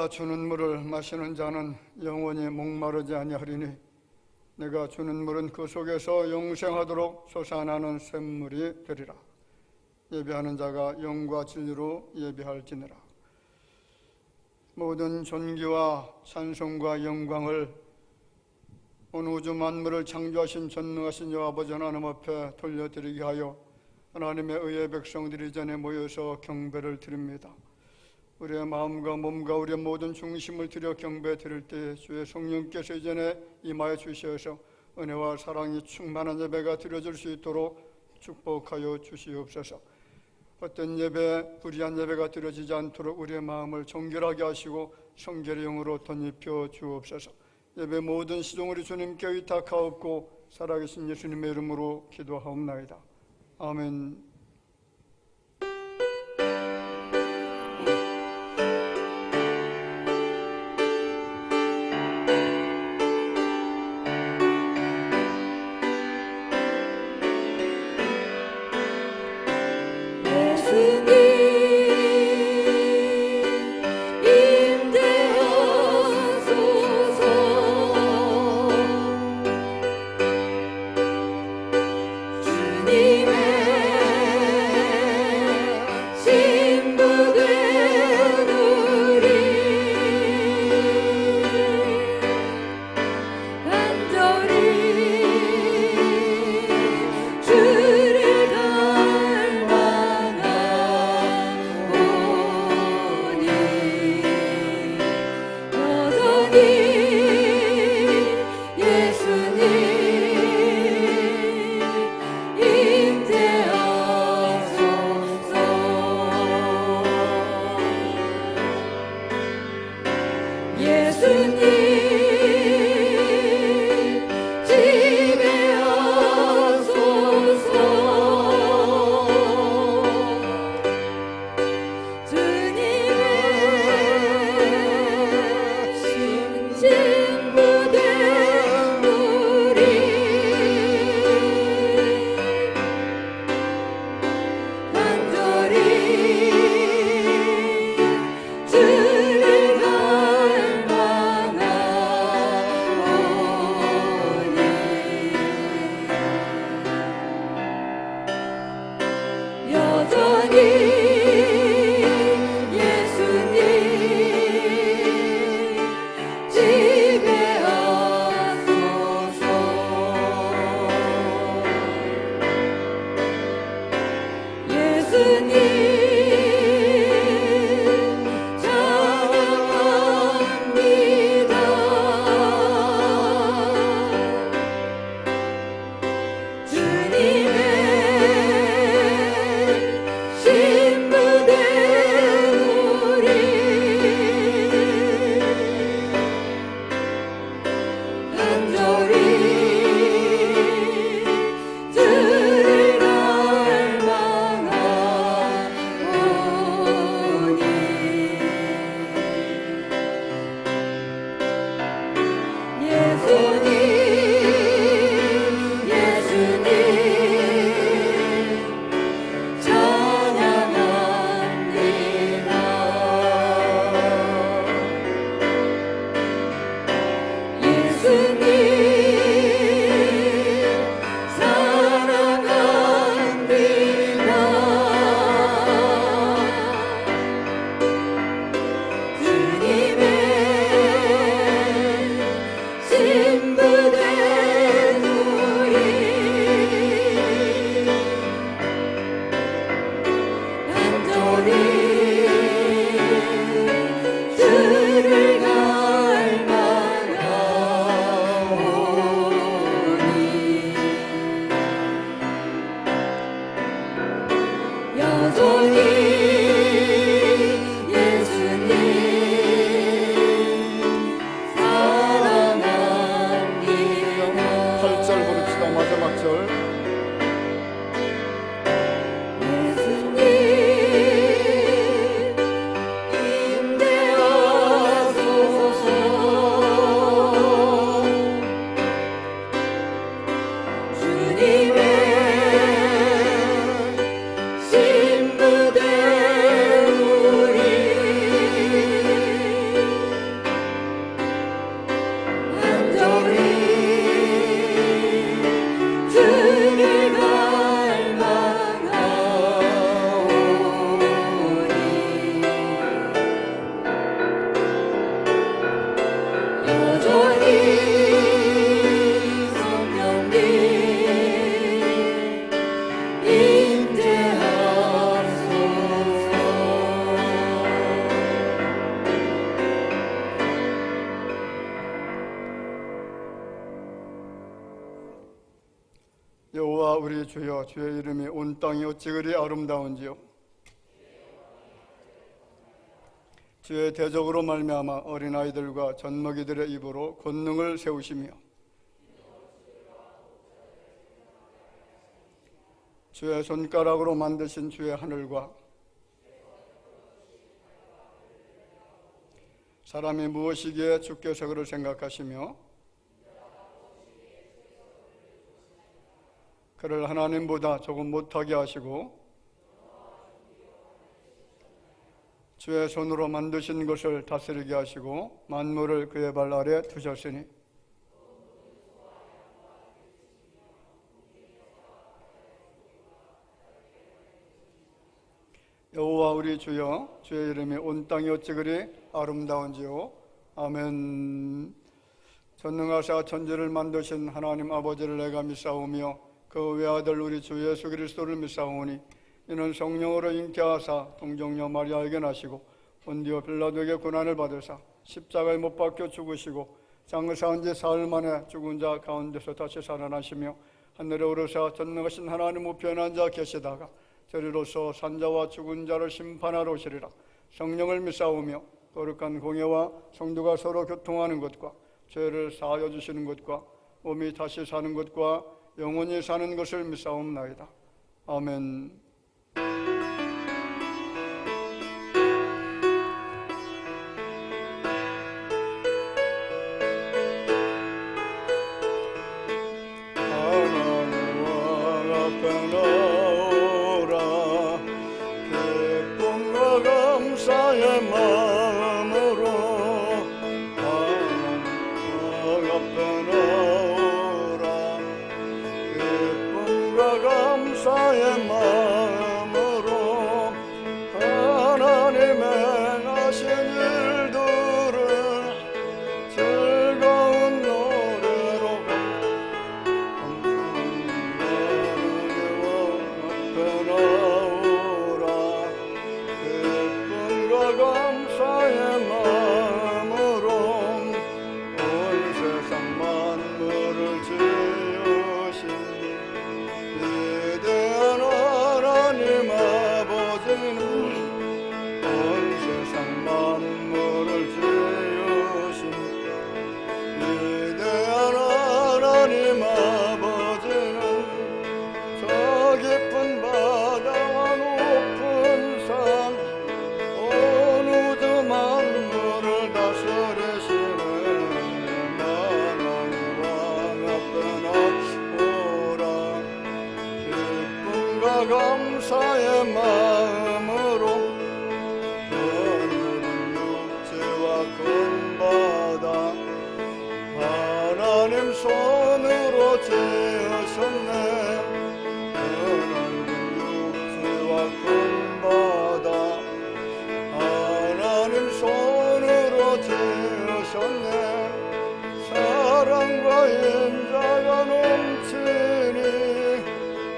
내가 주는 물을 마시는 자는 영원히 목마르지 아니하리니 내가 주는 물은 그 속에서 영생하도록 솟아나는 샘물이 되리라. 예배하는 자가 영과 진리로 예배할지니라. 모든 존귀와 찬송과 영광을 온 우주 만물을 창조하신 전능하신 여호와 아버지 하나님 앞에 돌려드리게 하여 하나님의 의의 백성들이 전에 모여서 경배를 드립니다. 우리의 마음과 몸과 우리의 모든 중심을 들여 경배 드릴 때 주의 성령께서 이전에 임하여 주셔서 은혜와 사랑이 충만한 예배가 드려질 수 있도록 축복하여 주시옵소서. 어떤 예배, 불의한 예배가 드려지지 않도록 우리의 마음을 정결하게 하시고 성결의 영으로 덧입혀 주옵소서. 예배 모든 시종을 주님께 의탁하옵고 살아계신 예수님의 이름으로 기도하옵나이다. 아멘. 주를 갈망하오니 여호와 우리 주여, 주의 이름이 온 땅이 어찌 그리 아름다운지요. 주의 대적으로 말미암아 어린아이들과 젖먹이들의 입으로 권능을 세우시며 주의 손가락으로 만드신 주의 하늘과 사람이 무엇이기에 주께서 그를 생각하시며 그를 하나님보다 조금 못하게 하시고 주의 손으로 만드신 것을 다스리게 하시고 만물을 그의 발 아래 두셨으니 여호와 우리 주여, 주의 이름이 온 땅이 어찌 그리 아름다운지요. 아멘. 전능하사 천지를 만드신 하나님 아버지를 내가 믿사오며 그 외아들 우리 주 예수 그리스도를 믿사오니 이는 성령으로 잉태하사 동정녀 마리아에게 나시고 본디오 빌라도에게 고난을 받으사 십자가에 못 박혀 죽으시고 장사한 지 사흘 만에 죽은 자 가운데서 다시 살아나시며 하늘에 오르사 전능하신 하나님 우편에 앉아 계시다가 저리로서 산자와 죽은 자를 심판하러 오시리라. 성령을 믿사오며 거룩한 공예와 성도가 서로 교통하는 것과 죄를 사하여 주시는 것과 몸이 다시 사는 것과 영원히 사는 것을 믿사옵나이다. 아멘. 감사의 마음으로 하나님의 하신 일들을 즐거운 노래로 감사의 나오라. 기쁨과 감사의 마음으로 온 세상 만물을 지으신 위대한 하나님 아버지는 온 세상 만물을 지으신 위대한 하나님 아버지는 저 깊은 바다와 높은 산 온 우주 만물을 다스리시는 하나님 왕 앞에 나오라. 기쁨과 감사의 마음으로 그늘은 육지와 큰 바다 하나님 손으로 지으셨네. 그늘은 육지와 큰 바다 하나님 손으로 지으셨네. 사랑과 인자가 넘치니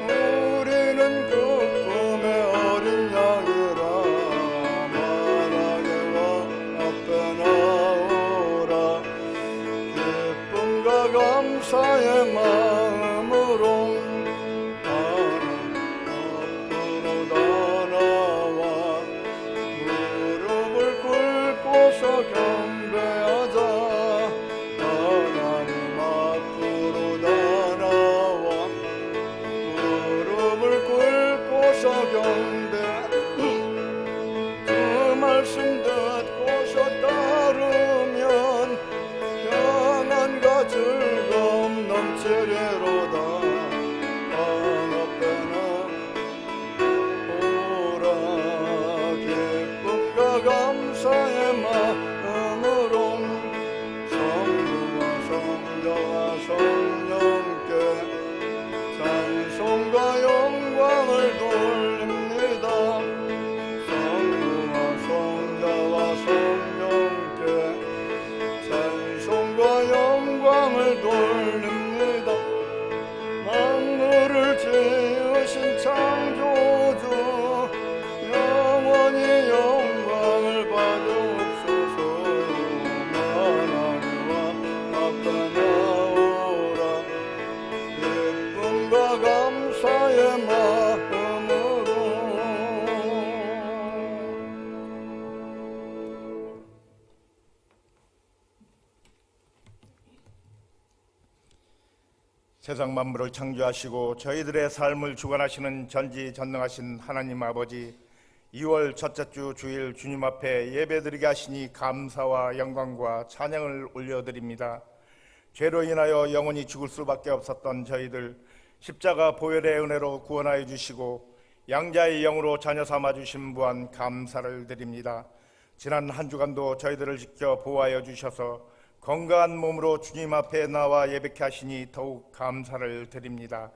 우리는 그 꿈의 어린 양이라. 만왕의 왕 앞에 나오라. 기쁨과 감사의 마음으로 하나님 앞으로 다 나와 무릎을 꿇고서 경배하자. 하나님 앞으로 다 나와 무릎을 꿇고서 경배. 그 말씀 듣고서 따르면 평안과 즐거움 넘치리로다. 왕 앞에 나오라. 기쁨과 감사의 마음으로 성부와 성자와 성령께 찬송과 영광을 돌립니다. 성부와 성자와 성령께 찬송과 영광을 돌립니다. 만물을 지으신 창조주 영원히 영광을 받으옵소서. 하나님 앞에 나오라. 기쁨과 감사 세상 만물을 창조하시고 저희들의 삶을 주관하시는 전지전능하신 하나님 아버지, 2월 첫째 주 주일 주님 앞에 예배드리게 하시니 감사와 영광과 찬양을 올려드립니다. 죄로 인하여 영원히 죽을 수밖에 없었던 저희들, 십자가 보혈의 은혜로 구원하여 주시고 양자의 영으로 자녀 삼아 주신 무한 감사를 드립니다. 지난 한 주간도 저희들을 지켜 보호하여 주셔서 건강한 몸으로 주님 앞에 나와 예배케 하시니 더욱 감사를 드립니다.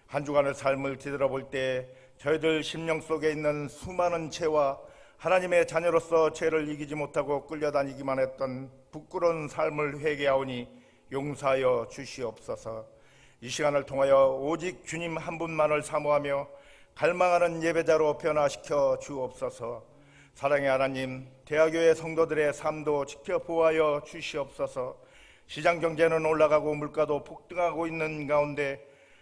한 주간의 삶을 뒤돌아볼 때 저희들 심령 속에 있는 수많은 죄와 하나님의 자녀로서 죄를 이기지 못하고 끌려다니기만 했던 부끄러운 삶을 회개하오니 용서하여 주시옵소서. 이 시간을 통하여 오직 주님 한 분만을 사모하며 갈망하는 예배자로 변화시켜 주옵소서. 사랑의 하나님, 대하교회 성도들의 삶도 지켜 보호하여 주시옵소서. 시장 경제는 올라가고 물가도 폭등하고 있는 가운데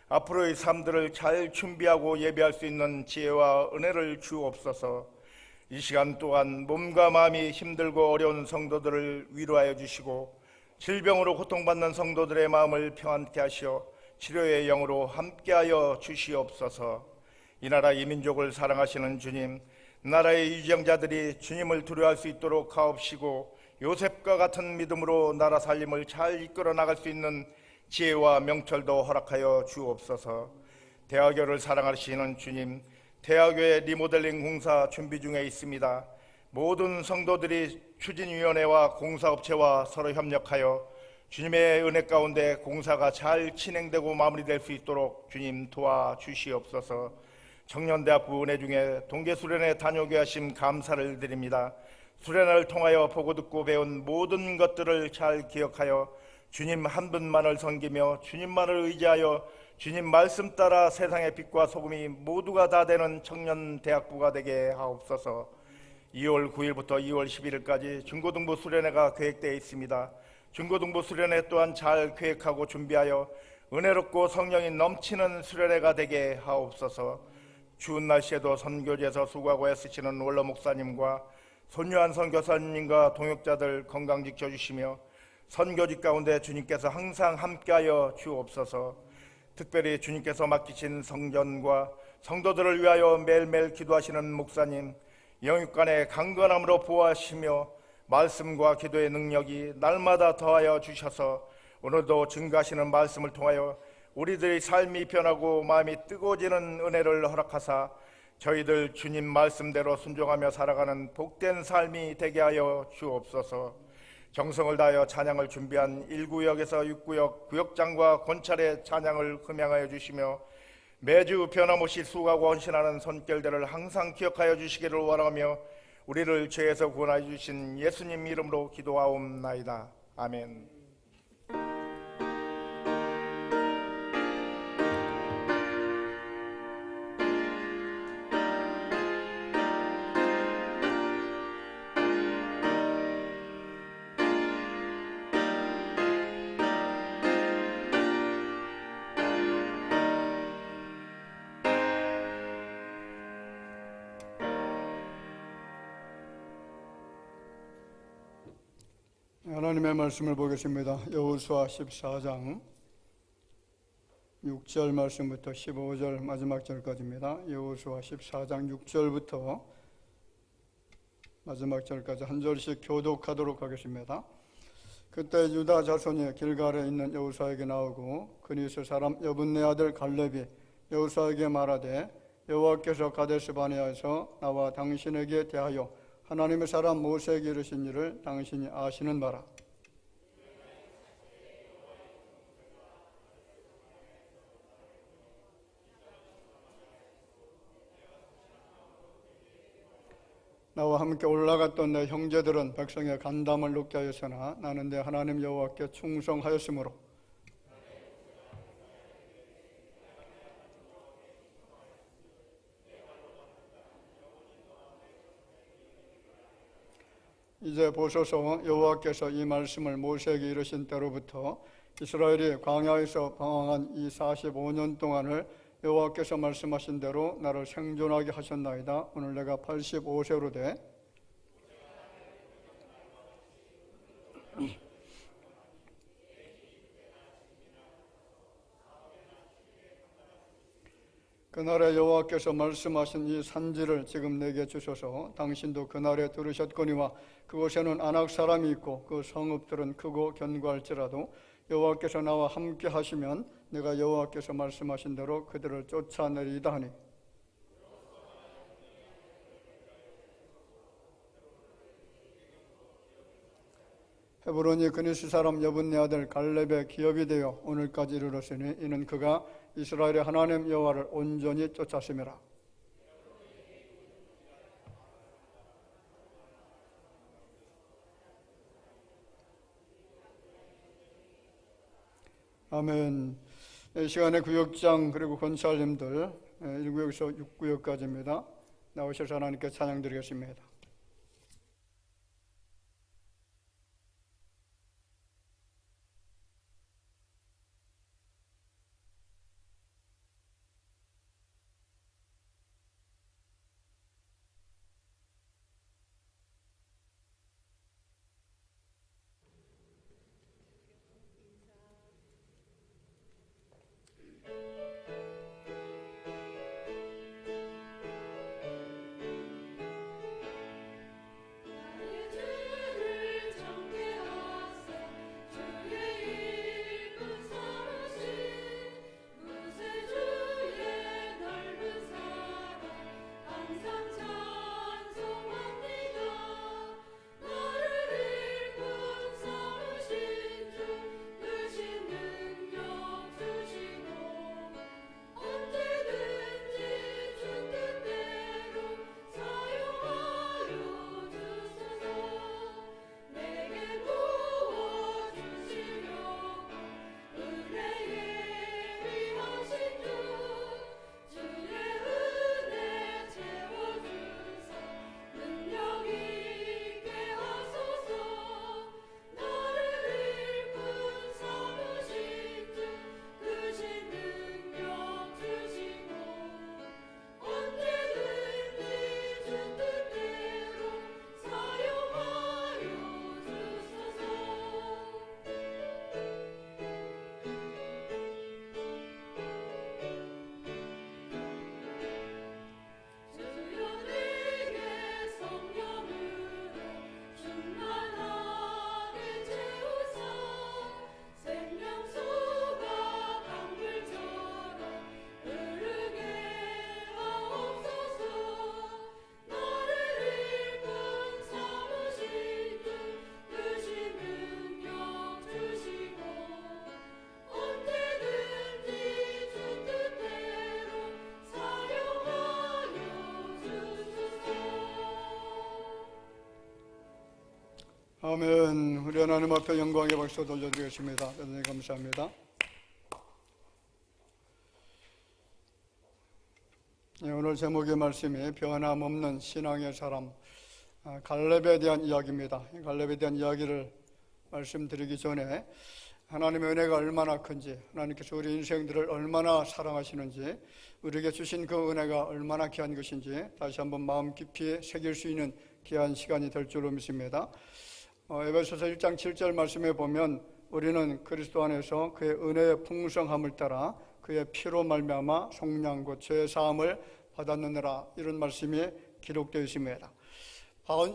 앞으로의 삶들을 잘 준비하고 예배할 수 있는 지혜와 은혜를 주옵소서. 이 시간 또한 몸과 마음이 힘들고 어려운 성도들을 위로하여 주시고 질병으로 고통받는 성도들의 마음을 평안케 하시어 치료의 영으로 함께하여 주시옵소서. 이 나라 이 민족을 사랑하시는 주님, 나라의 유정자들이 주님을 두려워할 수 있도록 하옵시고 요셉과 같은 믿음으로 나라 살림을 잘 이끌어 나갈 수 있는 지혜와 명철도 허락하여 주옵소서. 대하교를 사랑하시는 주님, 대하교의 리모델링 공사 준비 중에 있습니다. 모든 성도들이 추진위원회와 공사업체와 서로 협력하여 주님의 은혜 가운데 공사가 잘 진행되고 마무리될 수 있도록 주님 도와주시옵소서. 청년대학부 은혜 중에 동계수련회 다녀오게 하심 감사를 드립니다. 수련회를 통하여 보고 듣고 배운 모든 것들을 잘 기억하여 주님 한 분만을 섬기며 주님만을 의지하여 주님 말씀 따라 세상의 빛과 소금이 모두가 다 되는 청년대학부가 되게 하옵소서. 2월 9일부터 2월 11일까지 중고등부 수련회가 계획되어 있습니다. 중고등부 수련회 또한 잘 계획하고 준비하여 은혜롭고 성령이 넘치는 수련회가 되게 하옵소서. 추운 날씨에도 선교지에서 수고하고 애쓰시는 원로 목사님과 손유한 선교사님과 동역자들 건강 지켜주시며 선교지 가운데 주님께서 항상 함께하여 주옵소서. 특별히 주님께서 맡기신 성전과 성도들을 위하여 매일매일 기도하시는 목사님, 영육간의 강건함으로 보호하시며 말씀과 기도의 능력이 날마다 더하여 주셔서 오늘도 증거하시는 말씀을 통하여 우리들의 삶이 변하고 마음이 뜨거워지는 은혜를 허락하사 저희들 주님 말씀대로 순종하며 살아가는 복된 삶이 되게 하여 주옵소서. 정성을 다하여 찬양을 준비한 1구역에서 6구역 구역장과 권찰의 찬양을 흠양하여 주시며 매주 변함없이 수고하고 헌신하는 손길들을 항상 기억하여 주시기를 원하며 우리를 죄에서 구원하여 주신 예수님 이름으로 기도하옵나이다. 아멘. 하나님의 말씀을 보겠습니다. 여호수아 14장 6절 말씀부터 15절 마지막 절까지입니다. 여호수아 14장 6절부터 마지막 절까지 한 절씩 교독하도록 하겠습니다. 그때 유다 자손이 길갈에 있는 여호수아에게 나오고 그니스 사람 여분네 아들 갈렙이 여호수아에게 말하되 여호와께서 가데스 바네아에서 나와 당신에게 대하여 하나님의 사람 모세에게 이르신 일을 당신이 아시는 바라. 나와 함께 올라갔던 내 형제들은 백성의 간담을 높게 하였으나 나는 내 하나님 여호와께 충성하였으므로 이제 보소서, 여호와께서 이 말씀을 모세에게 이르신 때로부터 이스라엘이 광야에서 방황한 이 45년 동안을 여호와께서 말씀하신 대로 나를 생존하게 하셨나이다. 오늘 내가 85세로 돼 그날에 여호와께서 말씀하신 이 산지를 지금 내게 주소서. 당신도 그날에 들으셨거니와 그곳에는 아낙 사람이 있고 그 성읍들은 크고 견고할지라도 여호와께서 나와 함께 하시면 내가 여호와께서 말씀하신 대로 그들을 쫓아내리이다 하니, 헤브론이 그니스 사람 여분네 아들 갈렙의 기업이 되어 오늘까지 이르렀으니 이는 그가 이스라엘의 하나님 여호와를 온전히 쫓았음이라. 아멘. 이 시간에 구역장 그리고 권사님들 1구역에서 6구역까지입니다. 나오셔서 하나님께 찬양드리겠습니다. 아멘. 우리 하나님 앞에 영광의 박수 돌려드리겠습니다. 대단히 감사합니다. 오늘 제목의 말씀이 변함없는 신앙의 사람, 갈렙에 대한 이야기입니다. 갈렙에 대한 이야기를 말씀드리기 전에 하나님의 은혜가 얼마나 큰지, 하나님께서 우리 인생들을 얼마나 사랑하시는지, 우리에게 주신 그 은혜가 얼마나 귀한 것인지 다시 한번 마음 깊이 새길 수 있는 귀한 시간이 될 줄로 믿습니다. 에베소서 1장 7절 말씀에 보면 우리는 그리스도 안에서 그의 은혜의 풍성함을 따라 그의 피로 말미암아 속량 곧 죄 사함을 받았느니라, 이런 말씀이 기록되어 있습니다.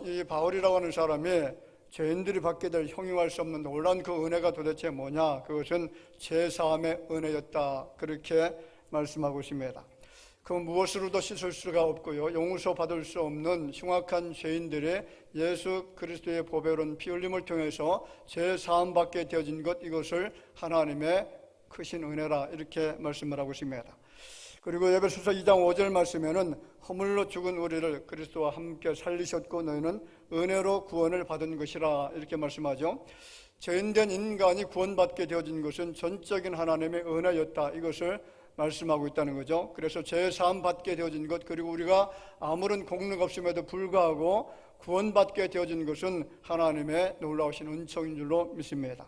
이 바울이라고 하는 사람이 죄인들이 받게 될 형용할 수 없는 놀라운 그 은혜가 도대체 뭐냐? 그것은 죄 사함의 은혜였다, 그렇게 말씀하고 있습니다. 그 무엇으로도 씻을 수가 없고요, 용서 받을 수 없는 흉악한 죄인들의 예수 그리스도의 보배로운 피 흘림을 통해서 죄 사함 받게 되어진 것, 이것을 하나님의 크신 은혜라, 이렇게 말씀을 하고 있습니다. 그리고 에베소서 2장 5절 말씀에는 허물로 죽은 우리를 그리스도와 함께 살리셨고 너희는 은혜로 구원을 받은 것이라, 이렇게 말씀하죠. 죄인된 인간이 구원받게 되어진 것은 전적인 하나님의 은혜였다, 이것을 말씀하고 있다는 거죠. 그래서 죄 사함 받게 되어진 것, 그리고 우리가 아무런 공력 없음에도 불구하고 구원받게 되어진 것은 하나님의 놀라우신 은총인 줄로 믿습니다.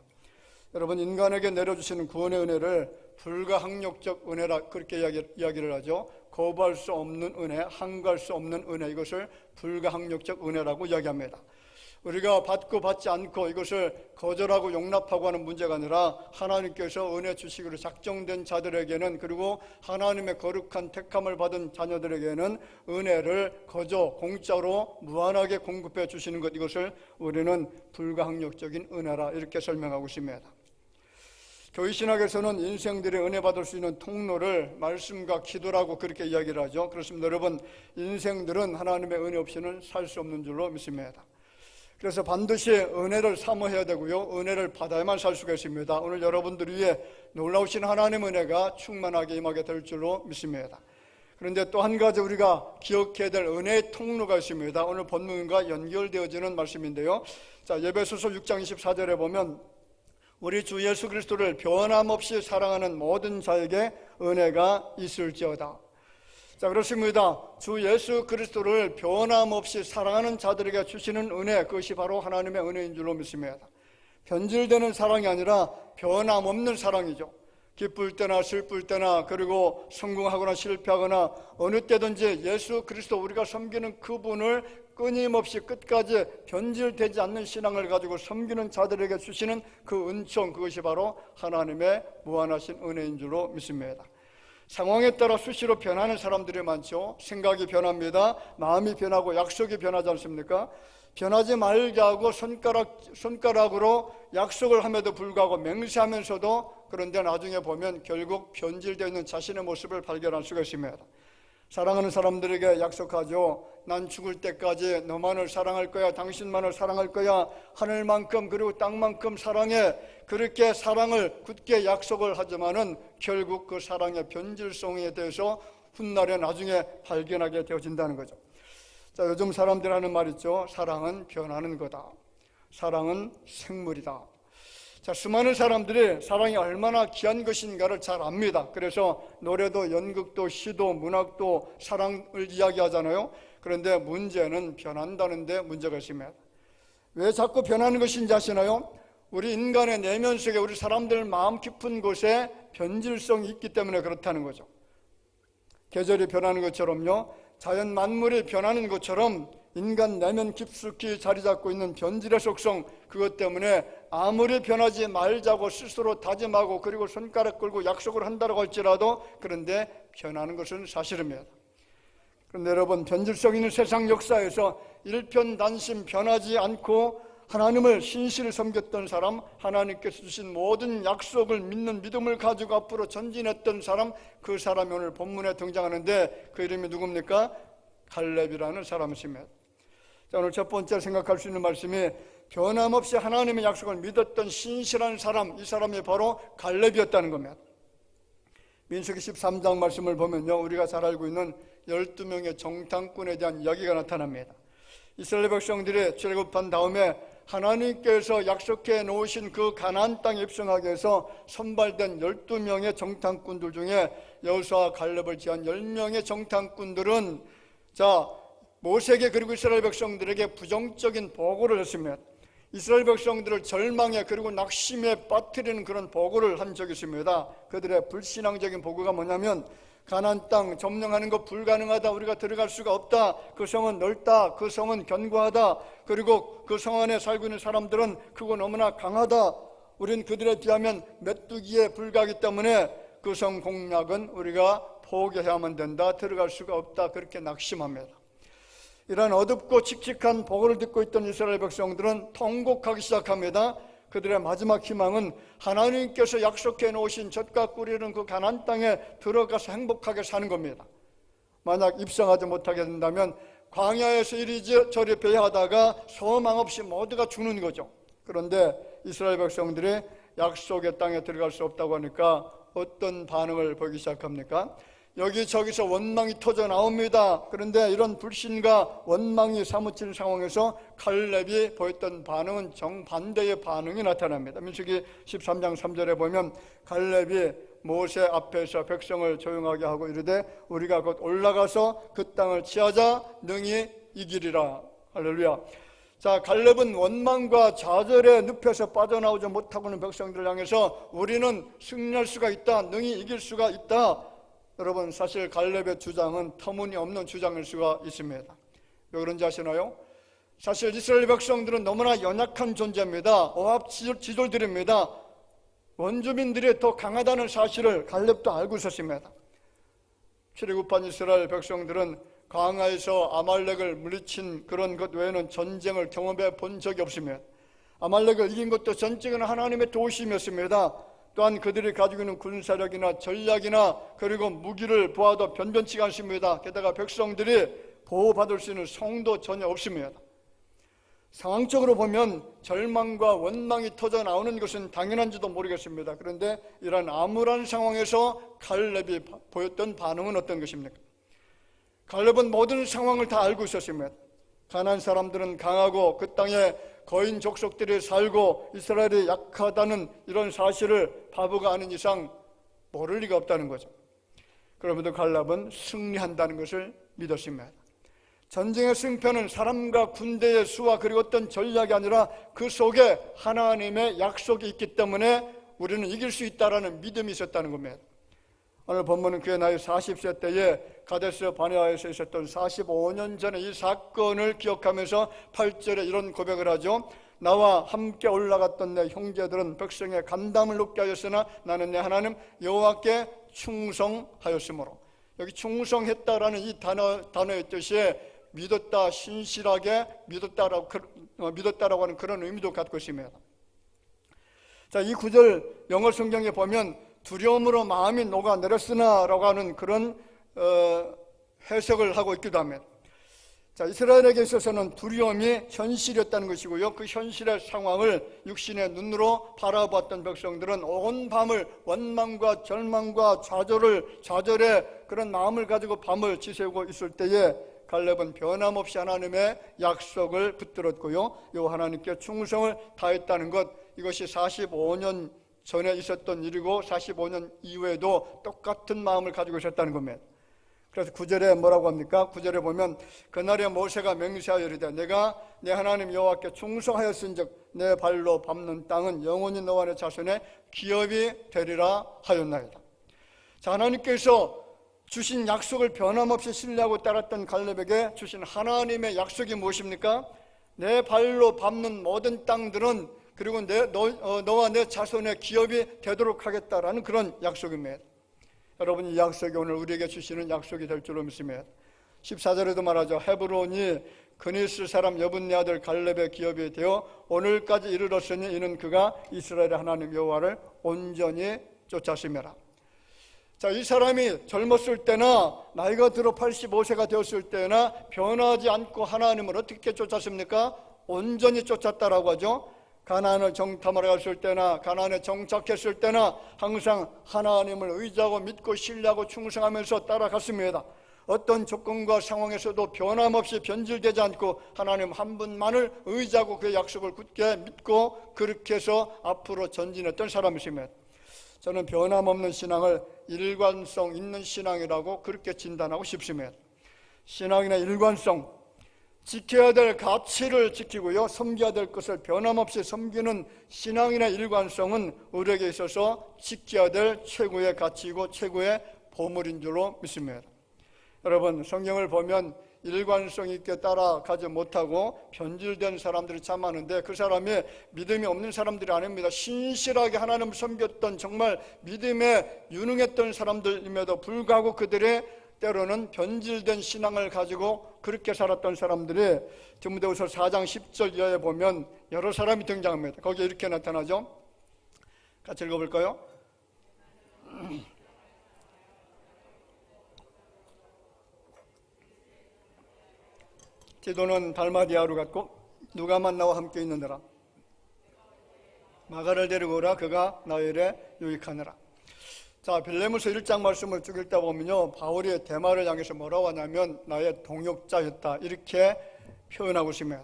여러분, 인간에게 내려주시는 구원의 은혜를 불가항력적 은혜라, 그렇게 이야기를 하죠. 거부할 수 없는 은혜, 항거할 수 없는 은혜, 이것을 불가항력적 은혜라고 이야기합니다. 우리가 받고 받지 않고 이것을 거절하고 용납하고 하는 문제가 아니라 하나님께서 은혜 주시기로 작정된 자들에게는, 그리고 하나님의 거룩한 택함을 받은 자녀들에게는 은혜를 거저 공짜로 무한하게 공급해 주시는 것, 이것을 우리는 불가항력적인 은혜라 이렇게 설명하고 있습니다. 교회신학에서는 인생들이 은혜 받을 수 있는 통로를 말씀과 기도라고 그렇게 이야기를 하죠. 그렇습니다. 여러분, 인생들은 하나님의 은혜 없이는 살 수 없는 줄로 믿습니다. 그래서 반드시 은혜를 사모해야 되고요, 은혜를 받아야만 살 수가 있습니다. 오늘 여러분들 위해 놀라우신 하나님의 은혜가 충만하게 임하게 될 줄로 믿습니다. 그런데 또 한 가지 우리가 기억해야 될 은혜의 통로가 있습니다. 오늘 본문과 연결되어지는 말씀인데요, 자, 에베소서 6장 24절에 보면 우리 주 예수 그리스도를 변함없이 사랑하는 모든 자에게 은혜가 있을지어다. 자, 그렇습니다. 주 예수 그리스도를 변함없이 사랑하는 자들에게 주시는 은혜, 그것이 바로 하나님의 은혜인 줄로 믿습니다. 변질되는 사랑이 아니라 변함없는 사랑이죠. 기쁠 때나 슬플 때나, 그리고 성공하거나 실패하거나 어느 때든지 예수 그리스도, 우리가 섬기는 그분을 끊임없이 끝까지 변질되지 않는 신앙을 가지고 섬기는 자들에게 주시는 그 은총, 그것이 바로 하나님의 무한하신 은혜인 줄로 믿습니다. 상황에 따라 수시로 변하는 사람들이 많죠. 생각이 변합니다. 마음이 변하고 약속이 변하지 않습니까? 변하지 말게 하고 손가락으로 약속을 함에도 불구하고 맹세하면서도, 그런데 나중에 보면 결국 변질되어 있는 자신의 모습을 발견할 수가 있습니다. 사랑하는 사람들에게 약속하죠. 난 죽을 때까지 너만을 사랑할 거야, 당신만을 사랑할 거야, 하늘만큼 그리고 땅만큼 사랑해. 그렇게 사랑을 굳게 약속을 하지만은 결국 그 사랑의 변질성에 대해서 훗날에 나중에 발견하게 되어진다는 거죠. 자, 요즘 사람들이 하는 말 있죠. 사랑은 변하는 거다. 사랑은 생물이다. 자, 수많은 사람들이 사랑이 얼마나 귀한 것인가를 잘 압니다. 그래서 노래도 연극도 시도 문학도 사랑을 이야기하잖아요. 그런데 문제는 변한다는 데 문제가 있습니다. 왜 자꾸 변하는 것인지 아시나요? 우리 인간의 내면 속에, 우리 사람들 마음 깊은 곳에 변질성이 있기 때문에 그렇다는 거죠. 계절이 변하는 것처럼요, 자연 만물이 변하는 것처럼 인간 내면 깊숙이 자리 잡고 있는 변질의 속성, 그것 때문에 아무리 변하지 말자고 스스로 다짐하고 그리고 손가락 끌고 약속을 한다고 할지라도, 그런데 변하는 것은 사실입니다. 그런데 여러분, 변질성 있는 세상 역사에서 일편단심 변하지 않고 하나님을 신실히 섬겼던 사람, 하나님께서 주신 모든 약속을 믿는 믿음을 가지고 앞으로 전진했던 사람, 그 사람이 오늘 본문에 등장하는데 그 이름이 누굽니까? 갈렙이라는 사람이십니다. 자, 오늘 첫 번째 생각할 수 있는 말씀이 변함없이 하나님의 약속을 믿었던 신실한 사람, 이 사람이 바로 갈렙이었다는 겁니다. 민수기 13장 말씀을 보면요, 우리가 잘 알고 있는 12명의 정탐꾼에 대한 이야기가 나타납니다. 이스라엘 백성들이 출애굽한 다음에 하나님께서 약속해 놓으신 그 가나안 땅에 입성하기 위해서 선발된 12명의 정탐꾼들 중에 여호수아와 갈렙을 제한 10명의 정탐꾼들은 모세에게 그리고 이스라엘 백성들에게 부정적인 보고를 했습니다. 이스라엘 백성들을 절망에 그리고 낙심에 빠뜨리는 그런 보고를 한 적이 있습니다. 그들의 불신앙적인 보고가 뭐냐면, 가나안 땅 점령하는 것 불가능하다, 우리가 들어갈 수가 없다, 그 성은 넓다, 그 성은 견고하다, 그리고 그 성 안에 살고 있는 사람들은 크고 너무나 강하다, 우린 그들에 비하면 메뚜기에 불과하기 때문에 그 성 공략은 우리가 포기해야만 된다, 들어갈 수가 없다, 그렇게 낙심합니다. 이런 어둡고 칙칙한 보고를 듣고 있던 이스라엘 백성들은 통곡하기 시작합니다. 그들의 마지막 희망은 하나님께서 약속해 놓으신 젖과 꿀이는 그 가나안 땅에 들어가서 행복하게 사는 겁니다. 만약 입성하지 못하게 된다면 광야에서 이리저리 배회하다가 소망 없이 모두가 죽는 거죠. 그런데 이스라엘 백성들이 약속의 땅에 들어갈 수 없다고 하니까 어떤 반응을 보이기 시작합니까? 여기저기서 원망이 터져 나옵니다. 그런데 이런 불신과 원망이 사무치는 상황에서 갈렙이 보였던 반응은 정반대의 반응이 나타납니다. 민수기 13장 3절에 보면 갈렙이 모세 앞에서 백성을 조용하게 하고 이르되 우리가 곧 올라가서 그 땅을 취하자 능히 이기리라. 할렐루야. 자, 갈렙은 원망과 좌절의 늪에서 빠져나오지 못하고 있는 백성들을 향해서 우리는 승리할 수가 있다, 능히 이길 수가 있다. 여러분, 사실 갈렙의 주장은 터무니없는 주장일 수가 있습니다. 왜 그런지 아시나요? 사실 이스라엘 백성들은 너무나 연약한 존재입니다. 오합지졸들입니다. 원주민들이 더 강하다는 사실을 갈렙도 알고 있었습니다. 출애굽한 이스라엘 백성들은 광야에서 아말렉을 물리친 그런 것 외에는 전쟁을 경험해 본 적이 없으며 아말렉을 이긴 것도 전적인 하나님의 도우심이었습니다. 또한 그들이 가지고 있는 군사력이나 전략이나 그리고 무기를 보아도 변변치가 않습니다. 게다가 백성들이 보호받을 수 있는 성도 전혀 없습니다. 상황적으로 보면 절망과 원망이 터져 나오는 것은 당연한지도 모르겠습니다. 그런데 이런 암울한 상황에서 갈렙이 보였던 반응은 어떤 것입니까? 갈렙은 모든 상황을 다 알고 있었습니다. 가나안 사람들은 강하고 그 땅에 거인 족속들이 살고 이스라엘이 약하다는 이런 사실을 바보가 아닌 이상 모를 리가 없다는 거죠. 그럼에도 갈렙은 승리한다는 것을 믿었습니다. 전쟁의 승패는 사람과 군대의 수와 그리고 어떤 전략이 아니라 그 속에 하나님의 약속이 있기 때문에 우리는 이길 수 있다라는 믿음이 있었다는 겁니다. 오늘 본문은 그의 나이 40세 때에 가데스 바네아에서 있었던 45년 전의 이 사건을 기억하면서 8절에 이런 고백을 하죠. 나와 함께 올라갔던 내 형제들은 백성의 간담을 높게 하였으나 나는 내 하나님 여호와께 충성하였으므로, 여기 충성했다라는 이 단어의 뜻이 믿었다, 신실하게 믿었다라고 하는 그런 의미도 갖고 있습니다. 자, 이 구절 영어 성경에 보면 두려움으로 마음이 녹아내렸으나라고 하는 그런 해석을 하고 있기도 합니다. 자, 이스라엘에게 있어서는 두려움이 현실이었다는 것이고요. 그 현실의 상황을 육신의 눈으로 바라보았던 백성들은 온 밤을 원망과 절망과 좌절의 그런 마음을 가지고 밤을 지새우고 있을 때에 갈렙은 변함없이 하나님의 약속을 붙들었고요. 이 하나님께 충성을 다했다는 것, 이것이 45년 전에 있었던 일이고 45년 이후에도 똑같은 마음을 가지고 있었다는 겁니다. 그래서 9절에 뭐라고 합니까? 9절에 보면 그날에 모세가 맹세하여 이르되 내가 내 하나님 여호와께 충성하였은즉 내 발로 밟는 땅은 영원히 너와 내 자손의 기업이 되리라 하였나이다. 자, 하나님께서 주신 약속을 변함없이 신뢰하고 따랐던 갈렙에게 주신 하나님의 약속이 무엇입니까? 내 발로 밟는 모든 땅들은 그리고 너와 내 자손의 기업이 되도록 하겠다라는 그런 약속입니다. 여러분, 이 약속이 오늘 우리에게 주시는 약속이 될 줄로 믿습니다. 14절에도 말하죠. 헤브론이 그니스 사람 여분네 아들 갈렙의 기업이 되어 오늘까지 이르렀으니 이는 그가 이스라엘의 하나님 여호와를 온전히 쫓았음이라. 자, 이 사람이 젊었을 때나 나이가 들어 85세가 되었을 때나 변하지 않고 하나님을 어떻게 쫓았습니까? 온전히 쫓았다라고 하죠. 가나안을 정탐하러 갔을 때나 가나안에 정착했을 때나 항상 하나님을 의지하고 믿고 신뢰하고 충성하면서 따라갔습니다. 어떤 조건과 상황에서도 변함없이 변질되지 않고 하나님 한 분만을 의지하고 그의 약속을 굳게 믿고 그렇게 해서 앞으로 전진했던 사람이십니다. 저는 변함없는 신앙을 일관성 있는 신앙이라고 그렇게 진단하고 싶습니다. 신앙이나 일관성, 지켜야 될 가치를 지키고요, 섬겨야 될 것을 변함없이 섬기는 신앙이나 일관성은 우리에게 있어서 지켜야 될 최고의 가치이고 최고의 보물인 줄로 믿습니다. 여러분, 성경을 보면 일관성 있게 따라가지 못하고 변질된 사람들이 참 많은데 그 사람이 믿음이 없는 사람들이 아닙니다. 신실하게 하나님을 섬겼던 정말 믿음에 유능했던 사람들임에도 불구하고 그들의 때로는 변질된 신앙을 가지고 그렇게 살았던 사람들이 디모데후서 4장 10절 이하에 보면 여러 사람이 등장합니다. 거기에 이렇게 나타나죠. 같이 읽어볼까요? 디도는 달마디아로 갔고 누가 만나와 함께 있느니라. 마가를 데리고 오라. 그가 나일에 유익하느라. 자, 빌레몬서 1장 말씀을 쭉 읽다 보면요, 바울이 데마를 향해서 뭐라고 하냐면 나의 동역자였다 이렇게 표현하고 있습니다.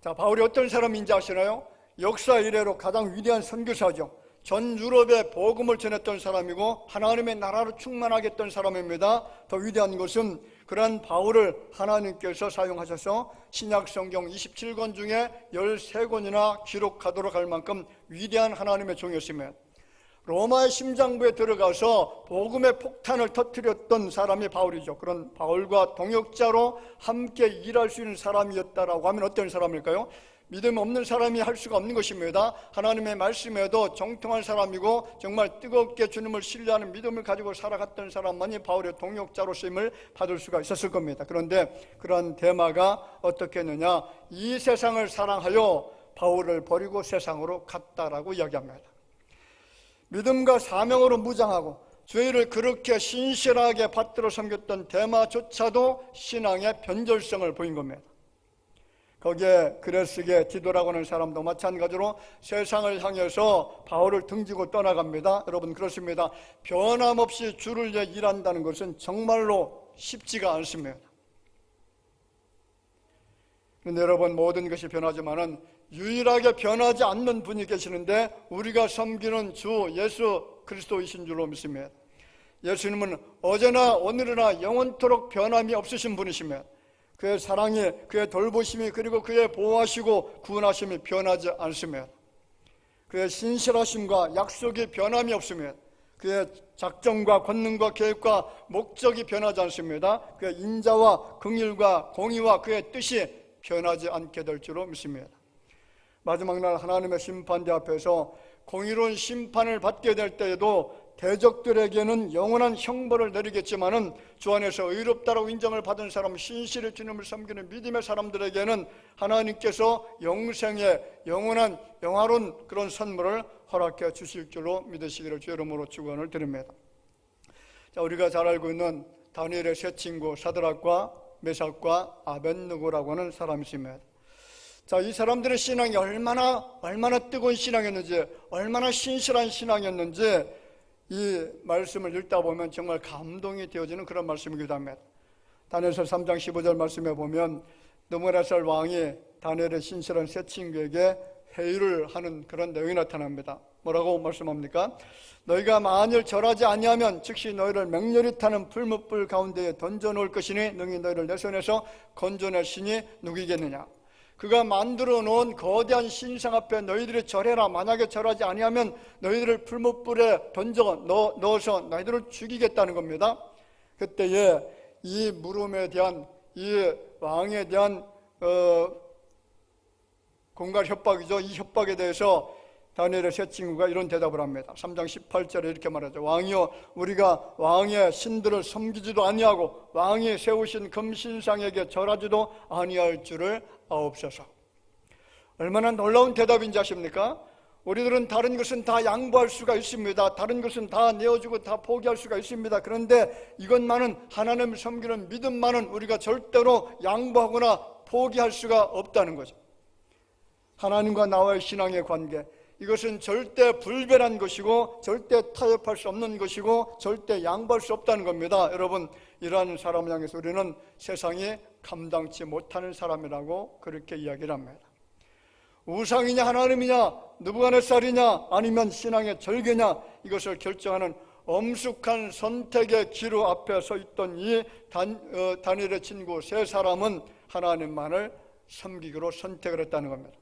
자, 바울이 어떤 사람인지 아시나요? 역사 이래로 가장 위대한 선교사죠. 전 유럽에 복음을 전했던 사람이고 하나님의 나라로 충만하게 했던 사람입니다. 더 위대한 것은 그러한 바울을 하나님께서 사용하셔서 신약 성경 27권 중에 13권이나 기록하도록 할 만큼 위대한 하나님의 종이었습니다. 로마의 심장부에 들어가서 복음의 폭탄을 터뜨렸던 사람이 바울이죠. 그런 바울과 동역자로 함께 일할 수 있는 사람이었다라고 하면 어떤 사람일까요? 믿음 없는 사람이 할 수가 없는 것입니다. 하나님의 말씀에도 정통한 사람이고 정말 뜨겁게 주님을 신뢰하는 믿음을 가지고 살아갔던 사람만이 바울의 동역자로 쓰임을 받을 수가 있었을 겁니다. 그런데 그런 데마가 어떻게 했느냐? 이 세상을 사랑하여 바울을 버리고 세상으로 갔다라고 이야기합니다. 믿음과 사명으로 무장하고 주의를 그렇게 신실하게 받들어 섬겼던 데마조차도 신앙의 변절성을 보인 겁니다. 거기에 그레스게 디도라고 하는 사람도 마찬가지로 세상을 향해서 바울을 등지고 떠나갑니다. 여러분, 그렇습니다. 변함없이 주를 위해 일한다는 것은 정말로 쉽지가 않습니다. 그런데 여러분, 모든 것이 변하지만은 유일하게 변하지 않는 분이 계시는데 우리가 섬기는 주 예수 그리스도이신 줄로 믿습니다. 예수님은 어제나 오늘이나 영원토록 변함이 없으신 분이시며 그의 사랑이, 그의 돌보심이, 그리고 그의 보호하시고 구원하심이 변하지 않으며 그의 신실하심과 약속이 변함이 없으며 그의 작정과 권능과 계획과 목적이 변하지 않습니다. 그의 인자와 긍휼과 공의와 그의 뜻이 변하지 않게 될 줄로 믿습니다. 마지막 날 하나님의 심판대 앞에서 공의로운 심판을 받게 될 때에도 대적들에게는 영원한 형벌을 내리겠지만은 주 안에서 의롭다라고 인정을 받은 사람, 신실히 주님을 섬기는 믿음의 사람들에게는 하나님께서 영생의 영원한 영화로운 그런 선물을 허락해 주실 줄로 믿으시기를 주의 이름으로 축원을 드립니다. 자, 우리가 잘 알고 있는 다니엘의 세 친구 사드락과 메삭과 아벳느고라고 하는 사람이 있습니다. 자, 이 사람들의 신앙이 얼마나 뜨거운 신앙이었는지, 얼마나 신실한 신앙이었는지 이 말씀을 읽다 보면 정말 감동이 되어지는 그런 말씀이기도 합니다. 다니엘서 3장 15절 말씀에 보면 느부갓네살 왕이 다니엘의 신실한 세 친구에게 회유를 하는 그런 내용이 나타납니다. 뭐라고 말씀합니까? 너희가 만일 절하지 아니하면 즉시 너희를 맹렬히 타는 풀무불 가운데에 던져놓을 것이니 능히 너희를 내 손에서 건져낼 신이 누구이겠느냐? 그가 만들어 놓은 거대한 신상 앞에 너희들이 절해라. 만약에 절하지 아니하면 너희들을 풀무불에 넣어서 너희들을 죽이겠다는 겁니다. 그때에 이 물음에 대한, 이 왕에 대한 공갈 협박이죠. 이 협박에 대해서 다니엘의 세 친구가 이런 대답을 합니다. 3장 18절에 이렇게 말하죠. 왕이여, 우리가 왕의 신들을 섬기지도 아니하고 왕이 세우신 금신상에게 절하지도 아니할 줄을 아옵소서. 얼마나 놀라운 대답인지 아십니까? 우리들은 다른 것은 다 양보할 수가 있습니다. 다른 것은 다 내어주고 다 포기할 수가 있습니다. 그런데 이것만은, 하나님을 섬기는 믿음만은 우리가 절대로 양보하거나 포기할 수가 없다는 거죠. 하나님과 나와의 신앙의 관계, 이것은 절대 불변한 것이고 절대 타협할 수 없는 것이고 절대 양보할 수 없다는 겁니다. 여러분, 이러한 사람을 향해서 우리는 세상이 감당치 못하는 사람이라고 그렇게 이야기를 합니다. 우상이냐 하나님이냐, 느부갓네살이냐 아니면 신앙의 절개냐, 이것을 결정하는 엄숙한 선택의 기로 앞에 서 있던 이 다니엘의 친구 세 사람은 하나님만을 섬기기로 선택을 했다는 겁니다.